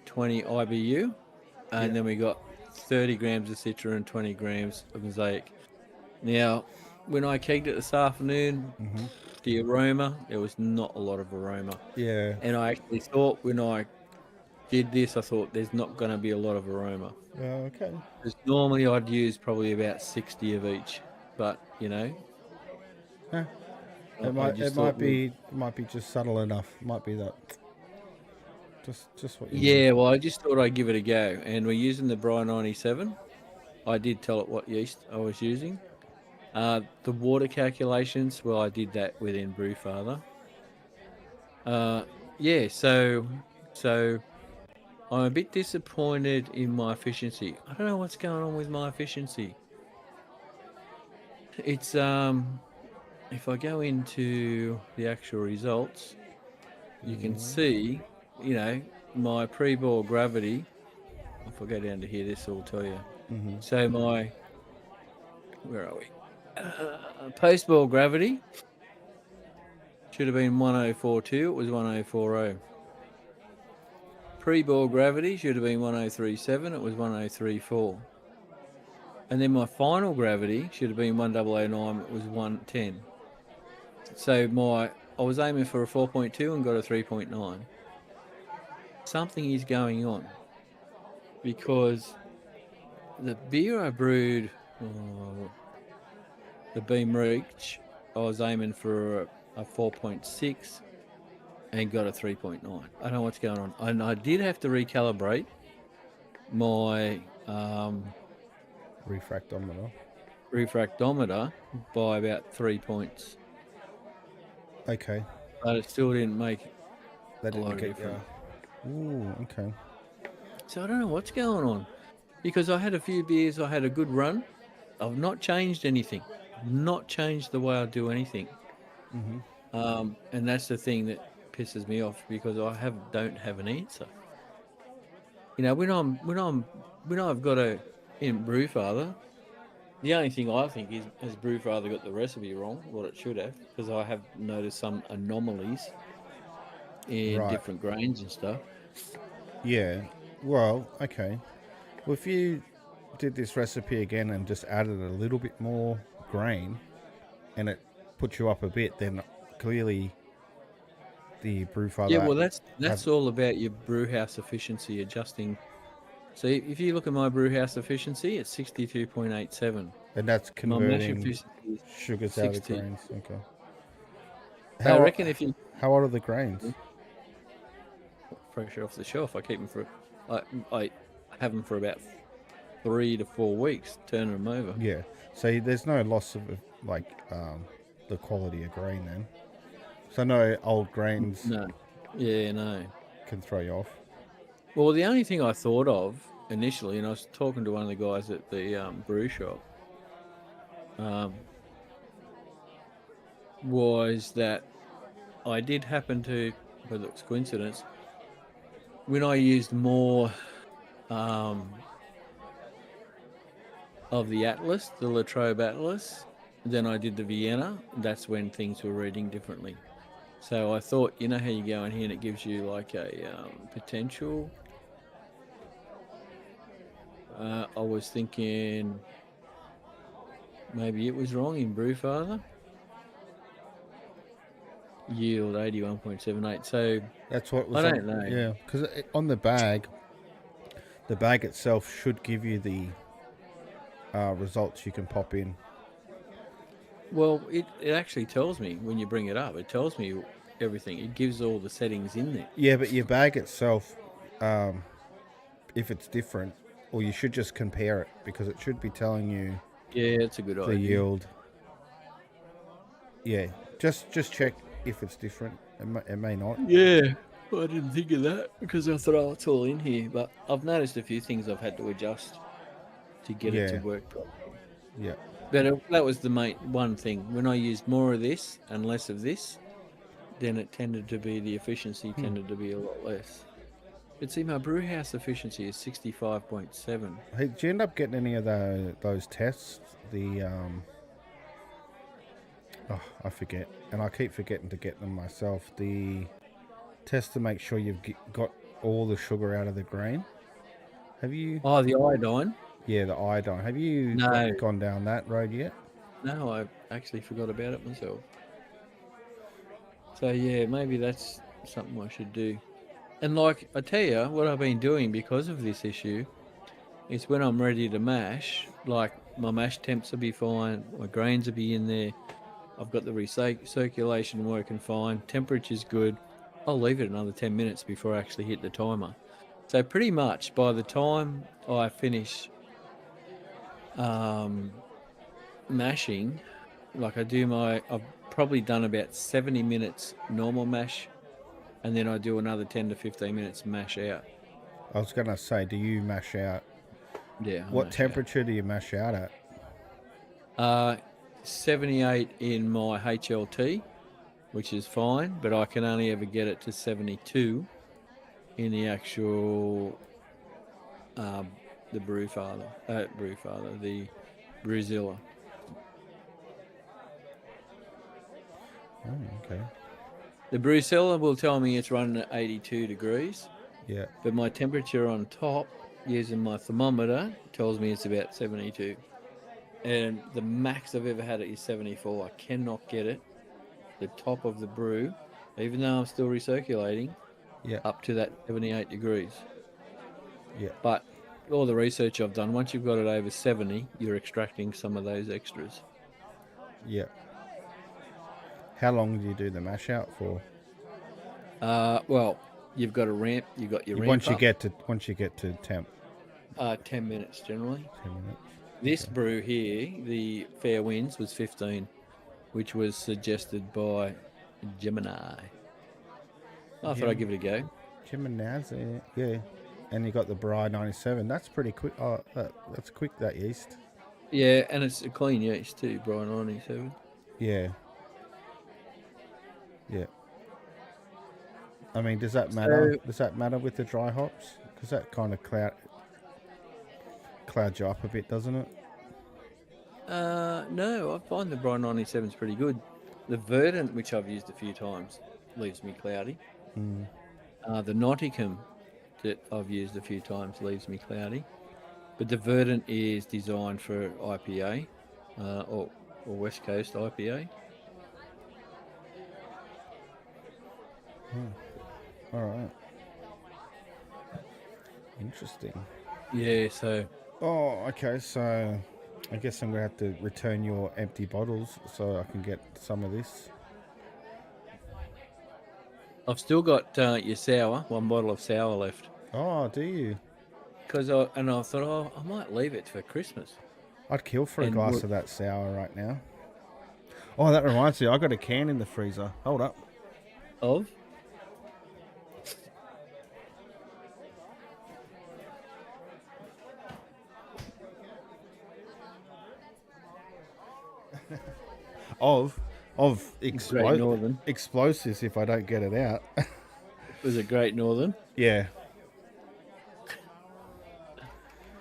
20 IBU, and then we got 30 grams of Citra and 20 grams of Mosaic. Now, when I kegged it this afternoon, the aroma, there was not a lot of aroma. Yeah. And I actually thought when I did this, I thought there's not going to be a lot of aroma. Okay. Because normally I'd use probably about 60 of each, but you know, it might be just subtle enough. Might be that. Just what you need. Well, I just thought I'd give it a go, and we're using the Bry 97. I did tell it what yeast I was using. The water calculations, well, I did that within Brewfather. So I'm a bit disappointed in my efficiency. I don't know what's going on with my efficiency. It's if I go into the actual results, you can see, my pre-boil gravity. If I go down to here, this will tell you. So where are we? Post-boil gravity should have been 1042. It was 1040. Pre-boil gravity should have been 1037. It was 1034. And then my final gravity should have been 1009. It was 110. So I was aiming for a 4.2 and got a 3.9. Something is going on, because the beer I brewed, the Beam Reach, I was aiming for a 4.6 and got a 3.9. I don't know what's going on. And I did have to recalibrate my refractometer by about 3 points. Okay. But it still didn't make That a lot of didn't difference. Ooh, okay. So I don't know what's going on, because I had a few beers, I had a good run. I've not changed anything. Not changed the way I do anything. And that's the thing that pisses me off, because I don't have an answer. When I've got in Brewfather, the only thing I think is, has Brewfather got the recipe wrong, what it should have, because I have noticed some anomalies in different grains and stuff. Yeah. Well, okay. Well, if you did this recipe again and just added a little bit more grain, and it put you up a bit, then clearly the Yeah, Brewfather well, app that's has, all about your brew house efficiency adjusting. So if you look at my brew house efficiency, it's 62.87. and that's My mash converting efficiency is sugars out of the 60. grains. Okay. I How reckon if you how old are the grains? fresh off the shelf, I keep them for, I, I have them for about 3 to 4 weeks, turning them over. Yeah. So there's no loss of like the quality of grain then. So no old grains No, yeah, no. can throw you off. Well, the only thing I thought of initially, and I was talking to one of the guys at the brew shop, was that I did happen to, whether it was coincidence, when I used more of the Atlas, the Latrobe Atlas, than I did the Vienna, that's when things were reading differently. So I thought, you know how you go in here and it gives you like a potential. I was thinking maybe it was wrong in Brewfather. Yield 81.78. So That's what was I on. don't know. Yeah, because on the bag itself should give you the results you can pop in. Well, it actually tells me when you bring it up. It tells me everything. It gives all the settings in there. Yeah, but your bag itself, if it's different, or you should just compare it because it should be telling you Yeah, it's a good the idea. yield. Yeah, just check if it's different. It may not. Yeah, I didn't think of that because I thought, oh, it's all in here. But I've noticed a few things I've had to adjust to get it to Yeah. work properly. Yeah. But that was the main one thing. When I used more of this and less of this, then it tended to be, the efficiency tended to be a lot less. But see, my brew house efficiency is 65.7. Hey, did you end up getting any of those tests? I forget, and I keep forgetting to get them myself. The test to make sure you've got all the sugar out of the grain. Have you? Oh, the iodine? Yeah, the iodine. Have you No. gone down that road yet? No, I actually forgot about it myself. So yeah, maybe that's something I should do. And like I tell you, what I've been doing because of this issue is when I'm ready to mash, like my mash temps will be fine, my grains will be in there, I've got the recirculation working fine, temperature's good. I'll leave it another 10 minutes before I actually hit the timer. So pretty much by the time I finish mashing, like I've probably done about 70 minutes normal mash, and then I do another 10 to 15 minutes mash out. I was gonna say, do you mash out? Yeah. What temperature do you mash out at? 78 in my HLT, which is fine, but I can only ever get it to 72 in the actual the Brewfather, the Brewzilla. Oh, okay. The Brewzilla will tell me it's running at 82 degrees, Yeah. but my temperature on top, using my thermometer, tells me it's about 72. And the max I've ever had it is 74. I cannot get it, the top of the brew, even though I'm still recirculating, Yeah. up to that 78 degrees. Yeah. But all the research I've done, once you've got it over 70, you're extracting some of those extras. Yeah. How long do you do the mash out for? Well, you've got a ramp. You've got your ramp Once you up, get to temp. 10 minutes generally. 10 minutes. This brew here, the Fair Winds, was 15, which was suggested by Gemini. I thought I'd give it a go. Gemini, yeah. And you got the Bry 97. That's pretty quick. Oh, that's quick, that yeast. Yeah, and it's a clean yeast too, Brian 97. Yeah. Yeah. I mean, does that matter? Does that matter with the dry hops? Because that kind of clouds you up a bit, doesn't it? No, I find the Brian 97 is pretty good. The Verdant, which I've used a few times, leaves me cloudy. The Nottingham that I've used a few times leaves me cloudy. But the Verdant is designed for IPA or West Coast IPA. All right. Interesting. Yeah, so Oh, okay. So I guess I'm going to have to return your empty bottles so I can get some of this. I've still got your sour, one bottle of sour left. Oh, do you? I thought, oh, I might leave it for Christmas. I'd kill for a And glass look- of that sour right now. Oh, that reminds me. I got a can in the freezer. Hold up. Of? Of Great Northern. explosives if I don't get it out. Was it Great Northern? Yeah.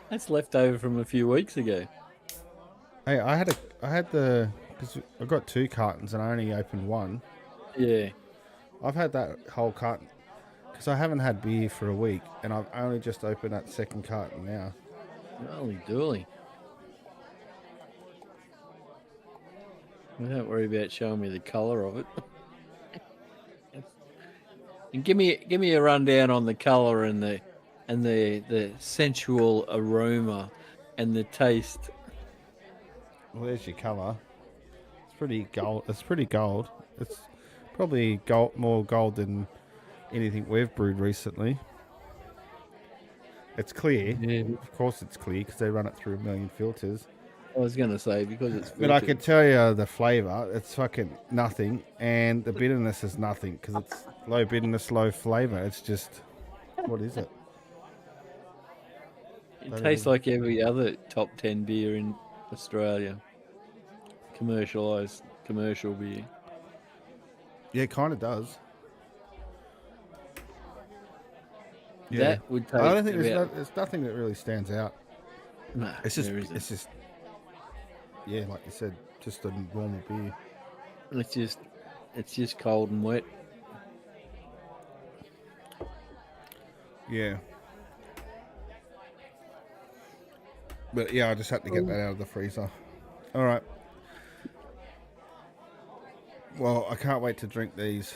That's left over from a few weeks ago. Hey, I had because I got 2 cartons and I only opened one. Yeah. I've had that whole carton because I haven't had beer for a week and I've only just opened that second carton now. Holy dooly. Well, don't worry about showing me the colour of it. And give me a rundown on the colour and the sensual aroma and the taste. Well, there's your colour. It's pretty gold. It's pretty gold. It's probably more gold than anything we've brewed recently. It's clear. Yeah. Of course it's clear because they run it through a million filters. I was going to say, because it's But I filtered. could tell you the flavour, it's fucking nothing. And the bitterness is nothing because it's low bitterness, low flavour. It's just, what is it? It tastes like every other top 10 beer in Australia. Commercial beer. Yeah, it kind of does. Yeah. That would take I don't think about... there's nothing that really stands out. No, It's just, there isn't. it's just, yeah, like you said, just a normal beer. It's just cold and wet. Yeah. But yeah, I just had to get that out of the freezer. All right. Well, I can't wait to drink these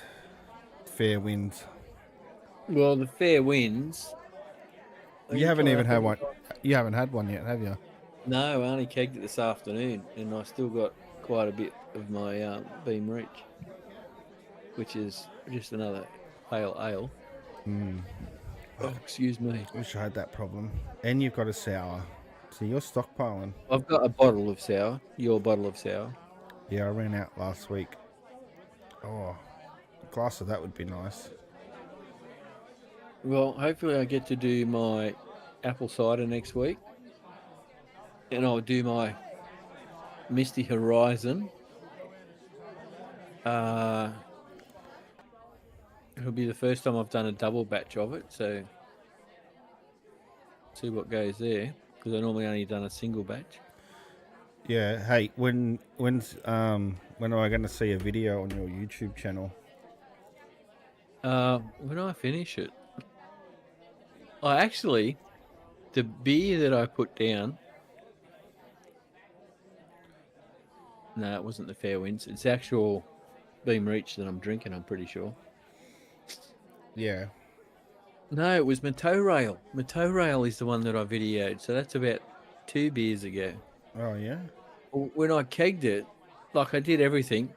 fair winds. Well, the fair winds. You haven't even had one. You haven't had one yet, have you? No, I only kegged it this afternoon, and I still got quite a bit of my Beam Reach, which is just another pale ale. Oh, excuse me. Wish I had that problem. And you've got a sour. So you're stockpiling. I've got a bottle of sour, your bottle of sour. Yeah, I ran out last week. Oh, a glass of that would be nice. Well, hopefully I get to do my apple cider next week. And I'll do my Misty Horizon. It'll be the first time I've done a double batch of it, so see what goes there, because I normally only done a single batch. Yeah. Hey, when am I going to see a video on your YouTube channel? When I finish it, the beer that I put down. No, it wasn't the Fair Winds. It's actual Beam Reach that I'm drinking, I'm pretty sure. Yeah. No, it was Mato Rail. Mato Rail is the one that I videoed, so that's about 2 beers ago. Oh yeah. When I kegged it, like I did everything,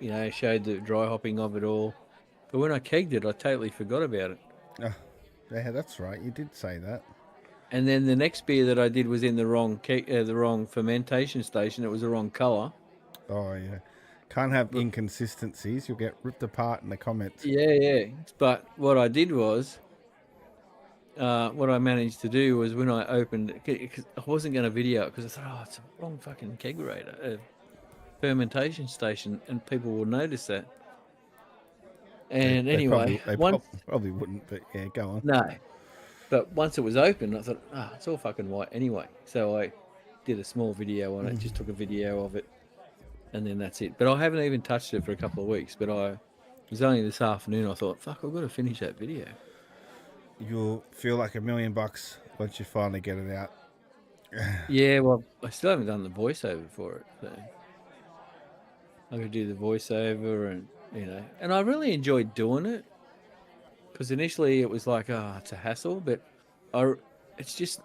I showed the dry hopping of it all. But when I kegged it, I totally forgot about it. Oh, yeah, that's right. You did say that. And then the next beer that I did was in the wrong fermentation station. It was the wrong colour. Oh yeah. Can't have inconsistencies. You'll get ripped apart in the comments. Yeah. But what I did was, what I managed to do was when I opened it, 'cause I wasn't going to video it because I thought, oh, it's the wrong fucking kegerator, fermentation station, and people will notice that. And anyway, they probably wouldn't, but yeah, go on. no. But once it was open, I thought, it's all fucking white anyway. So I did a small video on it, just took a video of it, and then that's it. But I haven't even touched it for a couple of weeks. But it was only this afternoon I thought, fuck, I've got to finish that video. you'll feel like $1,000,000 once you finally get it out. Yeah, well, I still haven't done the voiceover for it. So I could do the voiceover and I really enjoyed doing it because initially it was like, oh, it's a hassle, but it's just,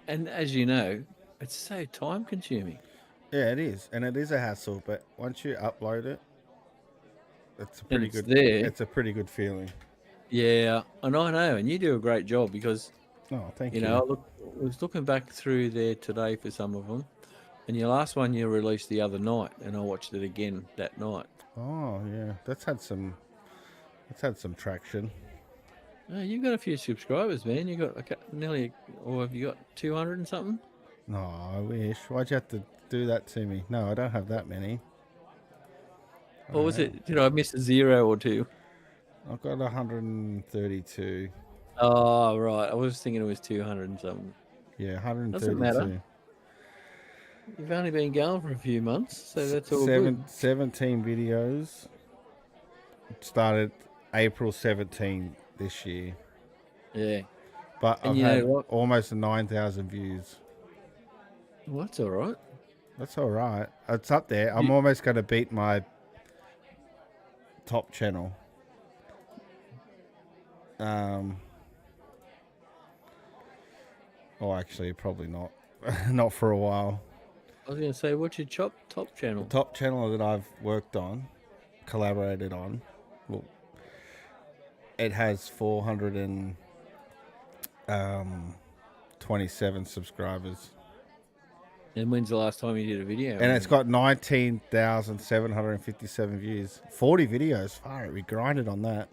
and as you know, it's so time consuming. Yeah, it is, and it is a hassle. But once you upload it, it's a And pretty it's good. there. It's a pretty good feeling. Yeah, and I know, and you do a great job because, Oh, thank I was looking back through there today for some of them, and your last one you released the other night, and I watched it again that night. Oh yeah, that's had some. It's had some traction. Oh, you've got a few subscribers, man. You got nearly, or have you got 200 and something? No, I wish. Why'd you have to do that to me? No, I don't have that many. Or was it? Did I miss a 0 or 2? I've got 132. Oh, right. I was thinking it was 200 and something. Yeah, Doesn't 132. matter. You've only been going for a few months, so that's all good. 17 videos. Started April 17 this year. Yeah. But And I've you know had what? almost 9,000 views. Well, that's all right. That's all right. It's up there. I'm You- almost going to beat my top channel. Oh, actually, probably not. Not for a while. I was going to say, what's your top channel? The top channel that I've worked on, collaborated on, well, it has 427 subscribers. And when's the last time you did a video? And it's got 19,757 views. 40 videos. Far, we grinded on that.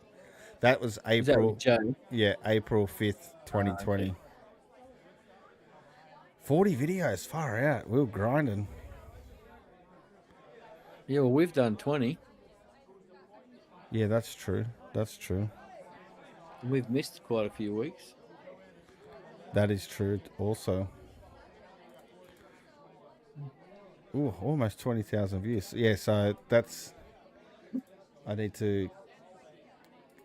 That was Is that April. with Joe? Yeah, April 5th, 2020. Okay. 40 videos. Far out. We were grinding. Yeah, well, we've done 20. Yeah, that's true. That's true. We've missed quite a few weeks. That is true also. Ooh, almost 20,000 views. Yeah, so that's... I need to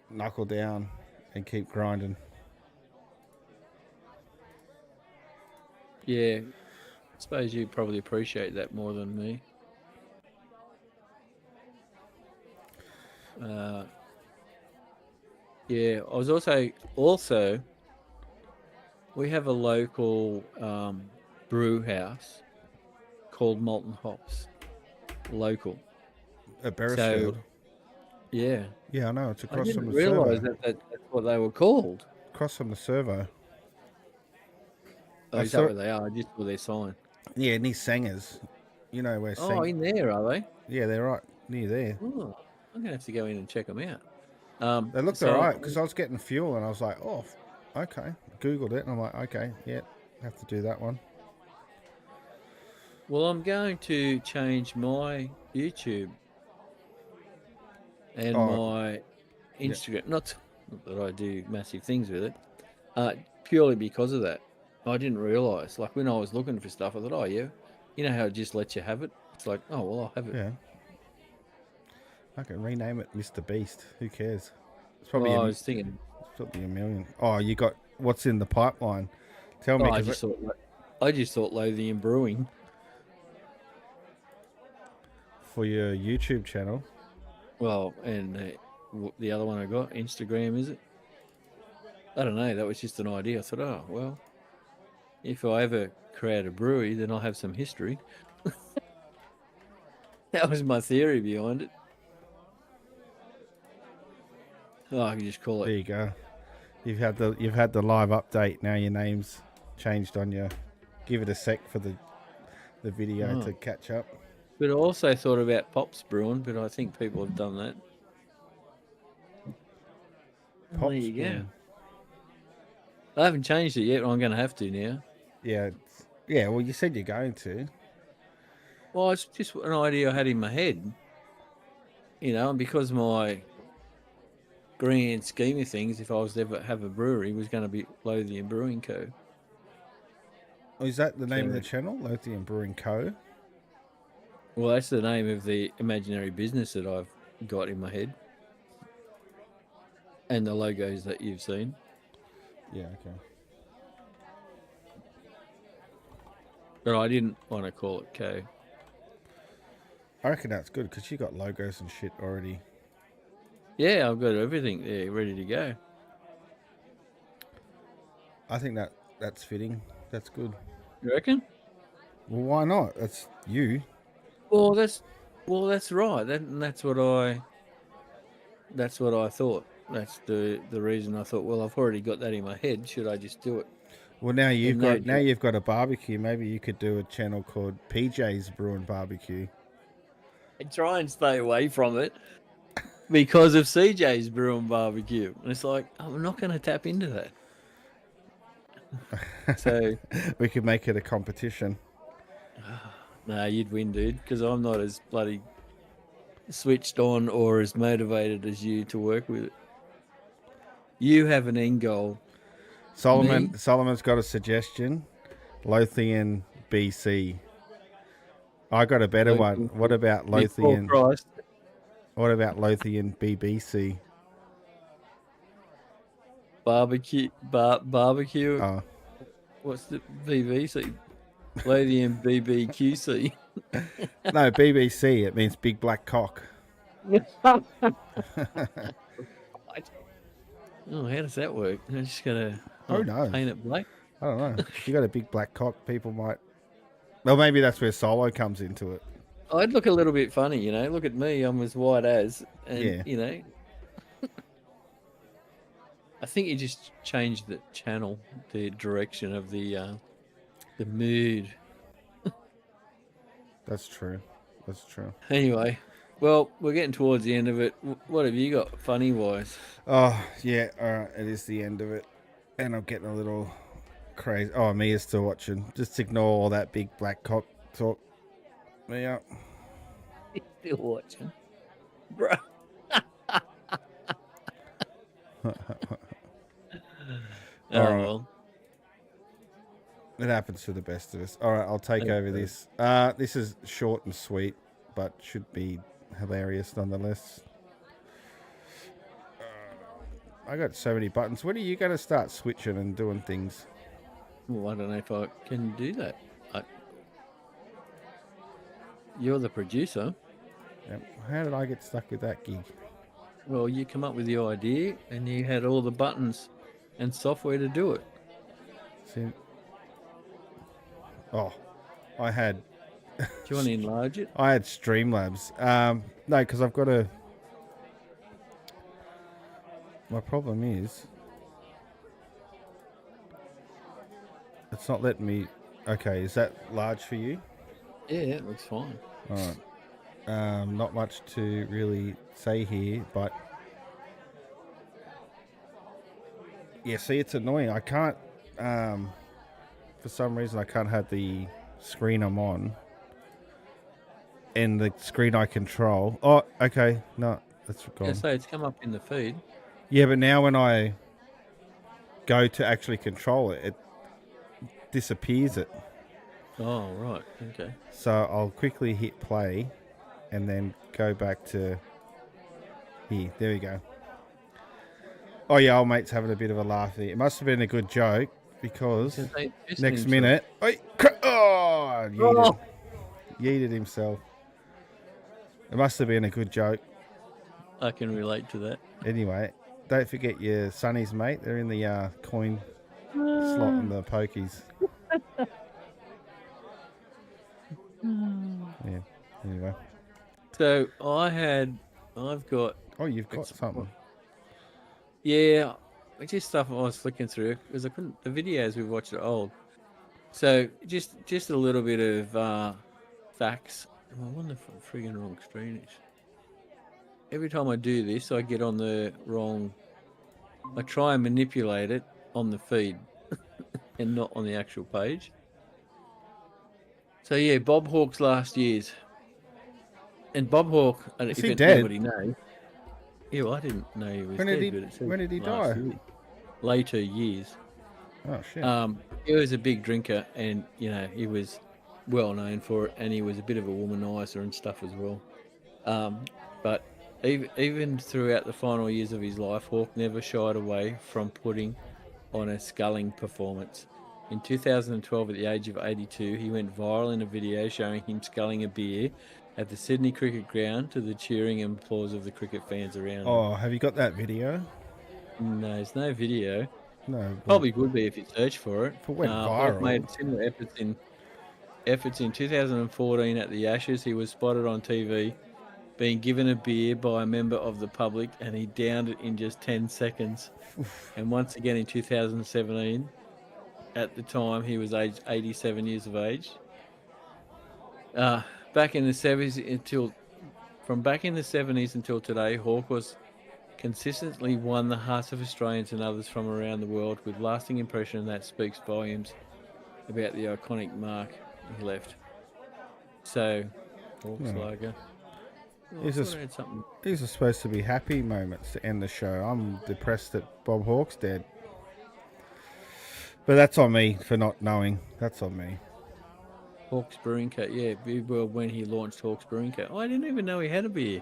knuckle down and keep grinding. Yeah. I suppose you probably appreciate that more than me. Yeah, I was also we have a local brew house called Molten Hops. Local. At Beresfield. Yeah. Yeah, I know. It's I across from didn't the realise servo. that's what they were called. Across from the servo. Oh, I is saw- that what they are? I just saw their sign. Yeah, near Sangers. You know where Oh, Sang... in there, are they? Yeah, they're right near there. Oh, I'm going to have to go in and check them out. They looked so- all right because I was getting fuel and I was like, oh, okay. Googled it and I'm like, okay, yeah, have to do that one. Well, I'm going to change my YouTube and my Instagram. Not that I do massive things with it, purely because of that. I didn't realise. Like when I was looking for stuff, I thought, oh yeah, you know how it just lets you have it. It's like, oh well, I'll have it. Yeah. I can rename it Mr. Beast. Who cares? It's probably, Well, I was thinking. it's probably $1 million. Oh, you got what's in the pipeline? Tell me. Oh, I just thought Lothian Brewing. For your YouTube channel. Well, and the other one I got, Instagram, is it? I don't know. That was just an idea. I thought, oh, well, if I ever create a brewery, then I'll have some history. That was my theory behind it. Oh, I can just call There it. you go. You've had the live update. Now your name's changed on your. Give it a sec for the video to catch up. But I also thought about Pops Brewing, but I think people have done that. Well, there you go. I haven't changed it yet. I'm going to have to now. Yeah, yeah. Well, you said you're going to. Well, it's just an idea I had in my head, and because my grand scheme of things, if I was to ever have a brewery, was going to be Lothian Brewing Co. Oh, is that the name of the channel, Lothian Brewing Co? Well, that's the name of the imaginary business that I've got in my head, and the logos that you've seen. Yeah, okay. But I didn't want to call it Co. I reckon that's good because you got logos and shit already. Yeah, I've got everything there ready to go. I think that's fitting. That's good. You reckon? Well, why not? That's you. Well, that's right. That's what I thought. That's the reason I thought. Well, I've already got that in my head. Should I just do it? Well, now And no you've got a barbecue. Maybe you could do a channel called PJ's Brewing.bbq. I try and stay away from it because of CJ's Brewing Barbecue. And it's like, I'm not going to tap into that. So We could make it a competition. no, you'd win, dude, because I'm not as bloody switched on or as motivated as you to work with it. You have an end goal. Solomon's got a suggestion. Lothian BC. I got a better one. What about Lothian? What about Lothian BBC? Barbecue. Oh. What's the BBC? Lothian BBQC. No, BBC. It means big black cock. Oh, how does that work? I just gotta knows? paint it black. I don't know. If you got a big black cock, people might. Well, maybe that's where Solo comes into it. I'd look a little bit funny, you know. Look at me, I'm as white as, and Yeah. you know. I think you just changed the channel, the direction of the mood. That's true. That's true. Anyway, well, we're getting towards the end of it. What have you got, funny wise? Oh, yeah. All right. It is the end of it. And I'm getting a little crazy. Oh, Mia's still watching. Just ignore all that big black cock talk. Mia. Still watching, bro. All right. Well. It happens to the best of us. All right, I'll take over this. This is short and sweet, but should be hilarious nonetheless. I got so many buttons. When are you going to start switching and doing things? Well, I don't know if I can do that. You're the producer. How did I get stuck with that gig? Well, you come up with the idea, and you had all the buttons and software to do it. See? Oh, I had. Do you want to enlarge it? I had Streamlabs. No, because I've got a. My problem is, it's not letting me. Okay, is that large for you? Yeah, it looks fine. All right. Not much to really say here, but yeah. See, it's annoying. I can't. For some reason, I can't have the screen I'm on and the screen I control. Oh, okay. No, that's gone. Yeah, so it's come up in the feed. Yeah, but now when I go to actually control it, it disappears it. Oh, right. Okay. So I'll quickly hit play and then go back to here. There we go. Oh, yeah, old mate's having a bit of a laugh there. It must have been a good joke because next minute... yeeted himself. It must have been a good joke. I can relate to that. Anyway, don't forget your sunnies, mate. They're in the coin slot and the pokies. Yeah, anyway. So I've got... Oh, you've got something. Yeah, it's just stuff I was flicking through because I couldn't... The videos we've watched are old. So just a little bit of facts. I wonder if I'm friggin' wrong screen is. Every time I do this, I get on the wrong... I try and manipulate it on the feed and not on the actual page. So yeah, Bob Hawke's last years. And Bob Hawke, Is if he dead? anybody knows... Yeah, well, I didn't know he was When dead. did but it says when did he last die? year. Later years. Oh, shit. He was a big drinker, and you know he was well known for it, and he was a bit of a womanizer and stuff as well. But even throughout the final years of his life, Hawke never shied away from putting on a sculling performance. In 2012, at the age of 82, he went viral in a video showing him sculling a beer at the Sydney Cricket Ground to the cheering and applause of the cricket fans around him. Oh, have you got that video? No, there's no video. No. Probably would be if you search for it. If it went Hawke viral. made similar efforts in 2014 at the Ashes. He was spotted on TV being given a beer by a member of the public, and he downed it in just 10 seconds. And once again in 2017, at the time he was aged 87 years of age. Back in the 70s until today, Hawke was consistently won the hearts of Australians and others from around the world with lasting impression that speaks volumes about the iconic mark he left. So, Hawke's lager. These are supposed to be happy moments to end the show. I'm depressed that Bob Hawke's dead. But that's on me for not knowing. That's on me. Hawke's Brewing Co. Yeah, well, when he launched Hawke's Brewing Co. Oh, I didn't even know he had a beer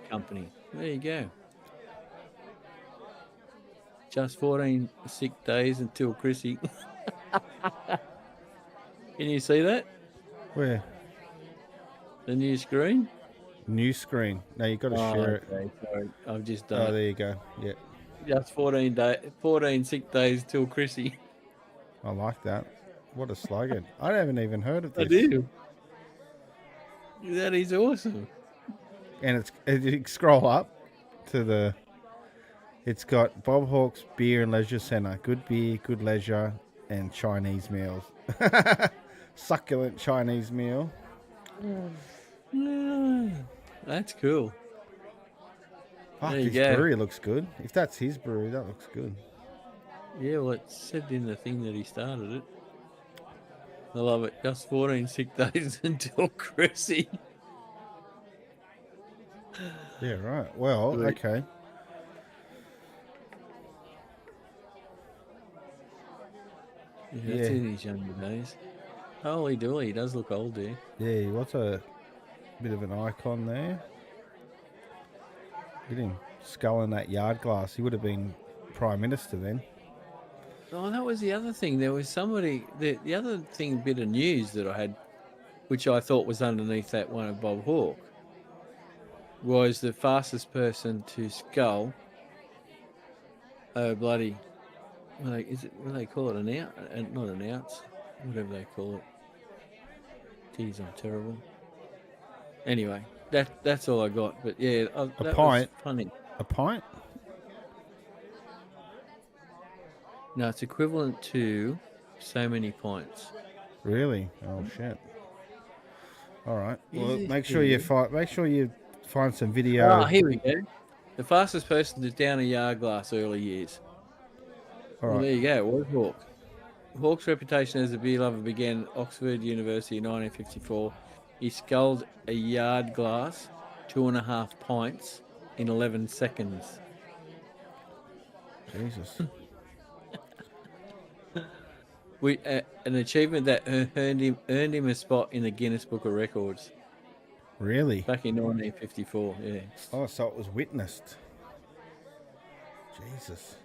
company. There you go. Just 14 sick days until Chrissy. Can you see that? Where? The new screen? New screen. No, you've got to share it. Okay, sorry. I've just done Oh, there you go. Yeah. Just 14 sick days till Chrissy. I like that. What a slogan. I haven't even heard of this. I do. That is awesome. And you scroll up to the... It's got Bob Hawke's Beer and Leisure Centre. Good beer, good leisure, and Chinese meals. Succulent Chinese meal. That's cool. Fuck, There you his go. brewery looks good. If that's his brewery, that looks good. Yeah, well, it said in the thing that he started it. I love it. Just 14 sick days until Chrissy. Yeah, right. Well, Right. okay. Yeah, that's in his younger days. Holy dooly, he does look old there. Yeah, he was a bit of an icon there. Look at him sculling that yard glass. He would have been Prime Minister then. Oh, that was the other thing. There was somebody... The other thing, bit of news that I had, which I thought was underneath that one of Bob Hawke, was the fastest person to scull bloody... What do they call it? An ounce? Not an ounce. Whatever they call it. Jeez, I'm terrible. Anyway, that's all I got. But yeah, that pint? was funny. A pint? No, it's equivalent to so many pints. Really? Oh shit! All right. Well, Is it make sure you find some video. Ah, here we go. The fastest person to down a yard glass early years. All Well, right. there you go. It was Hawke. Hawke's reputation as a beer lover began at Oxford University in 1954. He sculled a yard glass, 2.5 pints, in 11 seconds. Jesus. An achievement that earned him a spot in the Guinness Book of Records Really? back in 1954. Yeah, Oh, so it was witnessed. Jesus.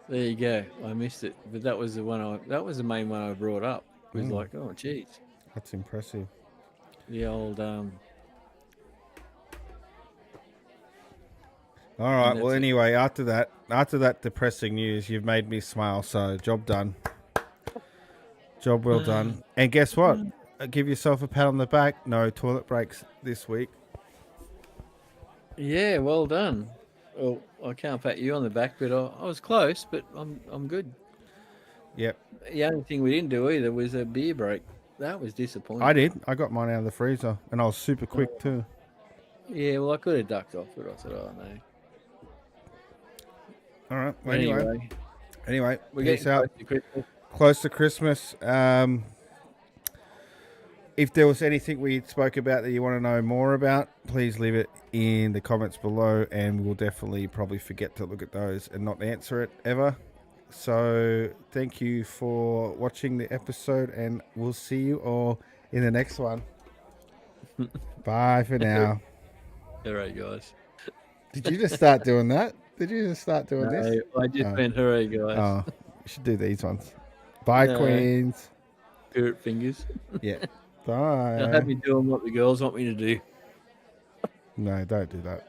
there you go. I missed it, but that was the one. That was the main one I brought up. It was like, oh, geez, That's impressive. the old All right. Well, that's it. anyway, after that depressing news, you've made me smile. So, job done. Job well done. And guess what? Give yourself a pat on the back. No toilet breaks this week. Yeah, well done. Well, I can't pat you on the back, but I was close, but I'm good. Yep. The only thing we didn't do either was a beer break. That was disappointing. I did. I got mine out of the freezer, and I was super quick too. Yeah, well, I could have ducked off, but I said, oh, no. All right. Well, anyway, we're peace getting out. close to Christmas. Close to Christmas. If there was anything we spoke about that you want to know more about, please leave it in the comments below, and we'll definitely probably forget to look at those and not answer it ever. So thank you for watching the episode, and we'll see you all in the next one. Bye for now. All right, guys. Did you just start doing that? Did you just start doing No, this? I just went, hooray, guys. Oh, you should do these ones. Bye, No. queens. Spirit fingers. Yeah. They'll have Bye. me doing what the girls want me to do. No, don't do that.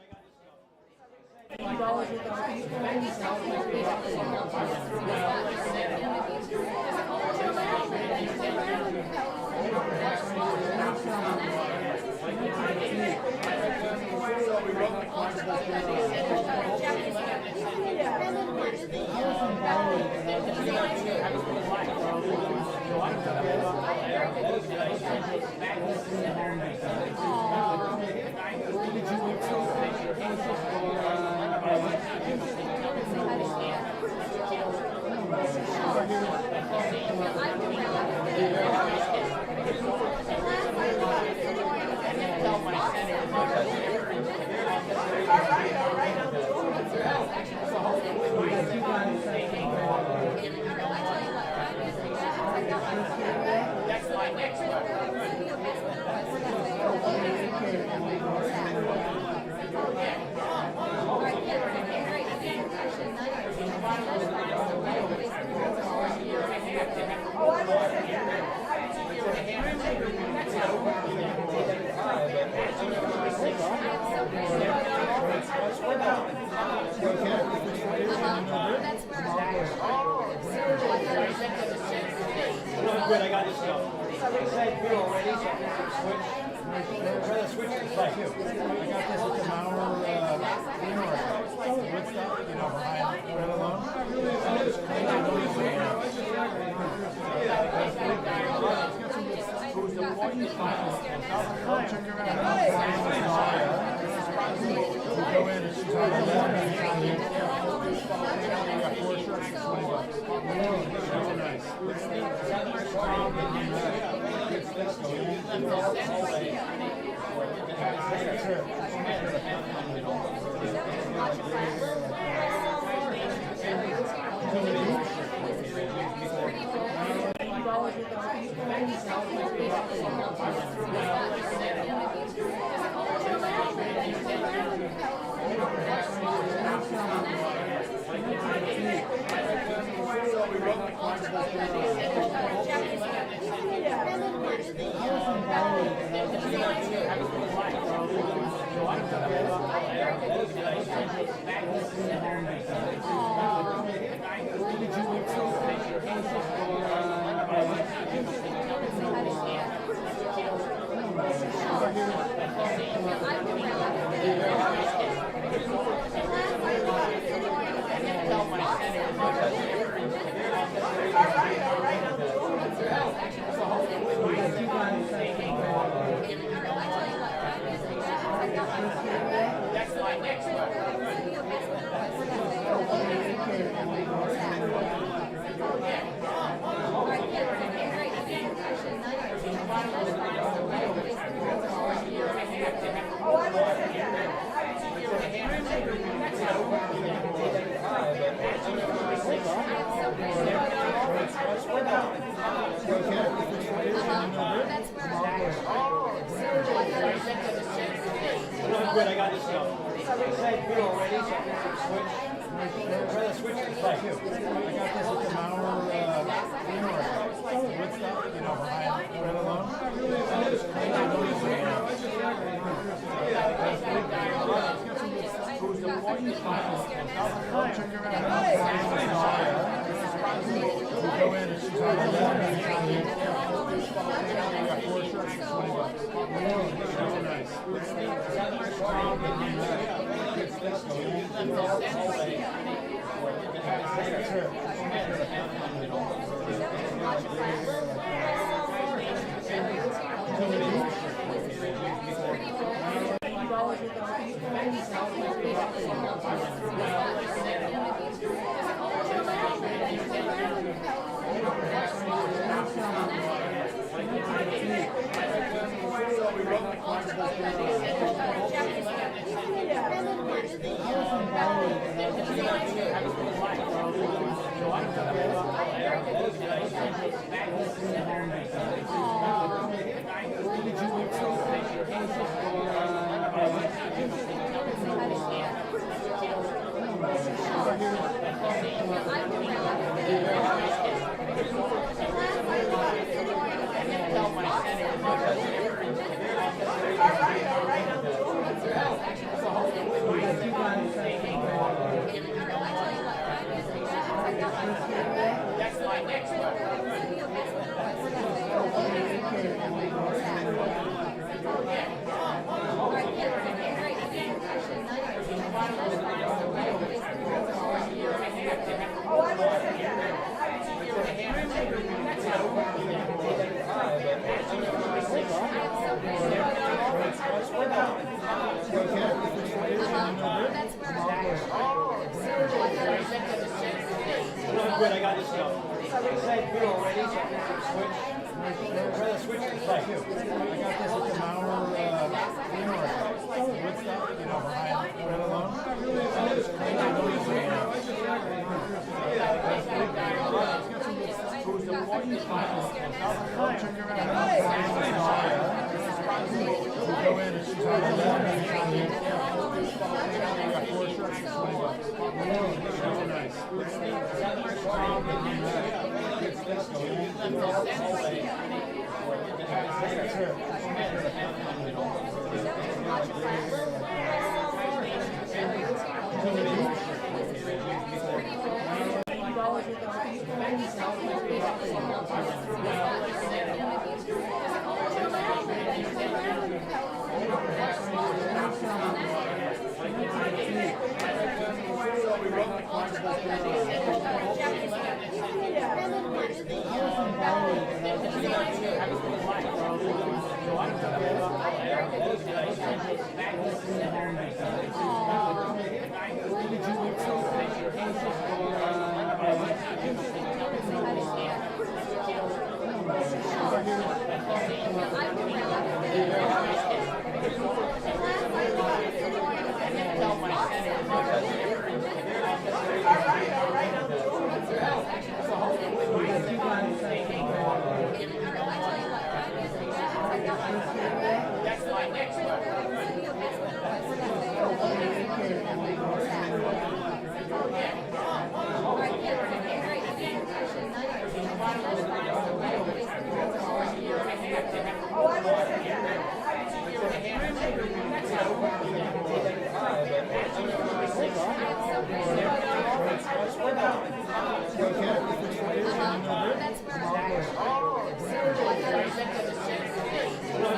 Good, I got this stuff. Somebody said beer already, so I'm going to switch. I'd rather switch to like you. I got this at the Mauer wood stuff, you know, behind right along. Go in and she's already got 4 shirts for $20. So nice. Good, I got this stuff. Somebody said beer already, so I'm going to switch. I'd rather switch to like you. I got this at the Mauer wood stuff, you know, behind right along. Go in and she's already got 4 shirts for $20. So nice. Good, I got this stuff. They said beer already, so I think it's switch. I'd rather switch to play. I got this at the Mauer Woodstock, you know, right alone. Go in and she's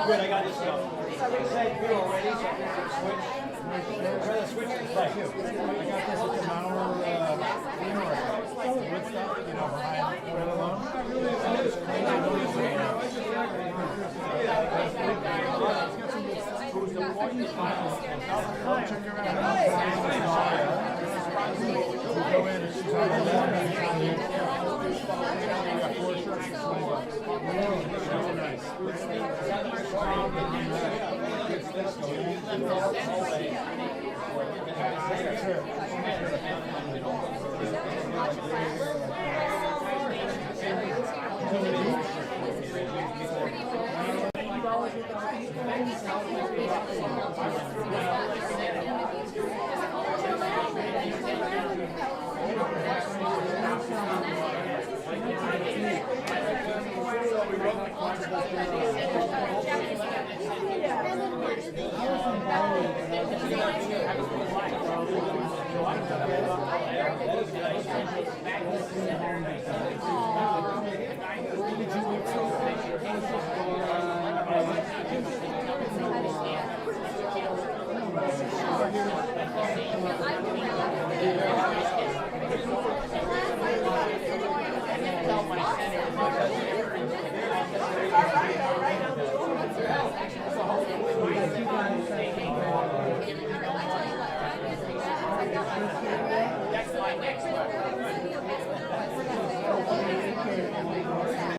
Good, I got this stuff. They said beer already, so I think it's switch. I'd rather switch to play. I got this at the Mauer Woodstock, you know, right alone. Go in and she's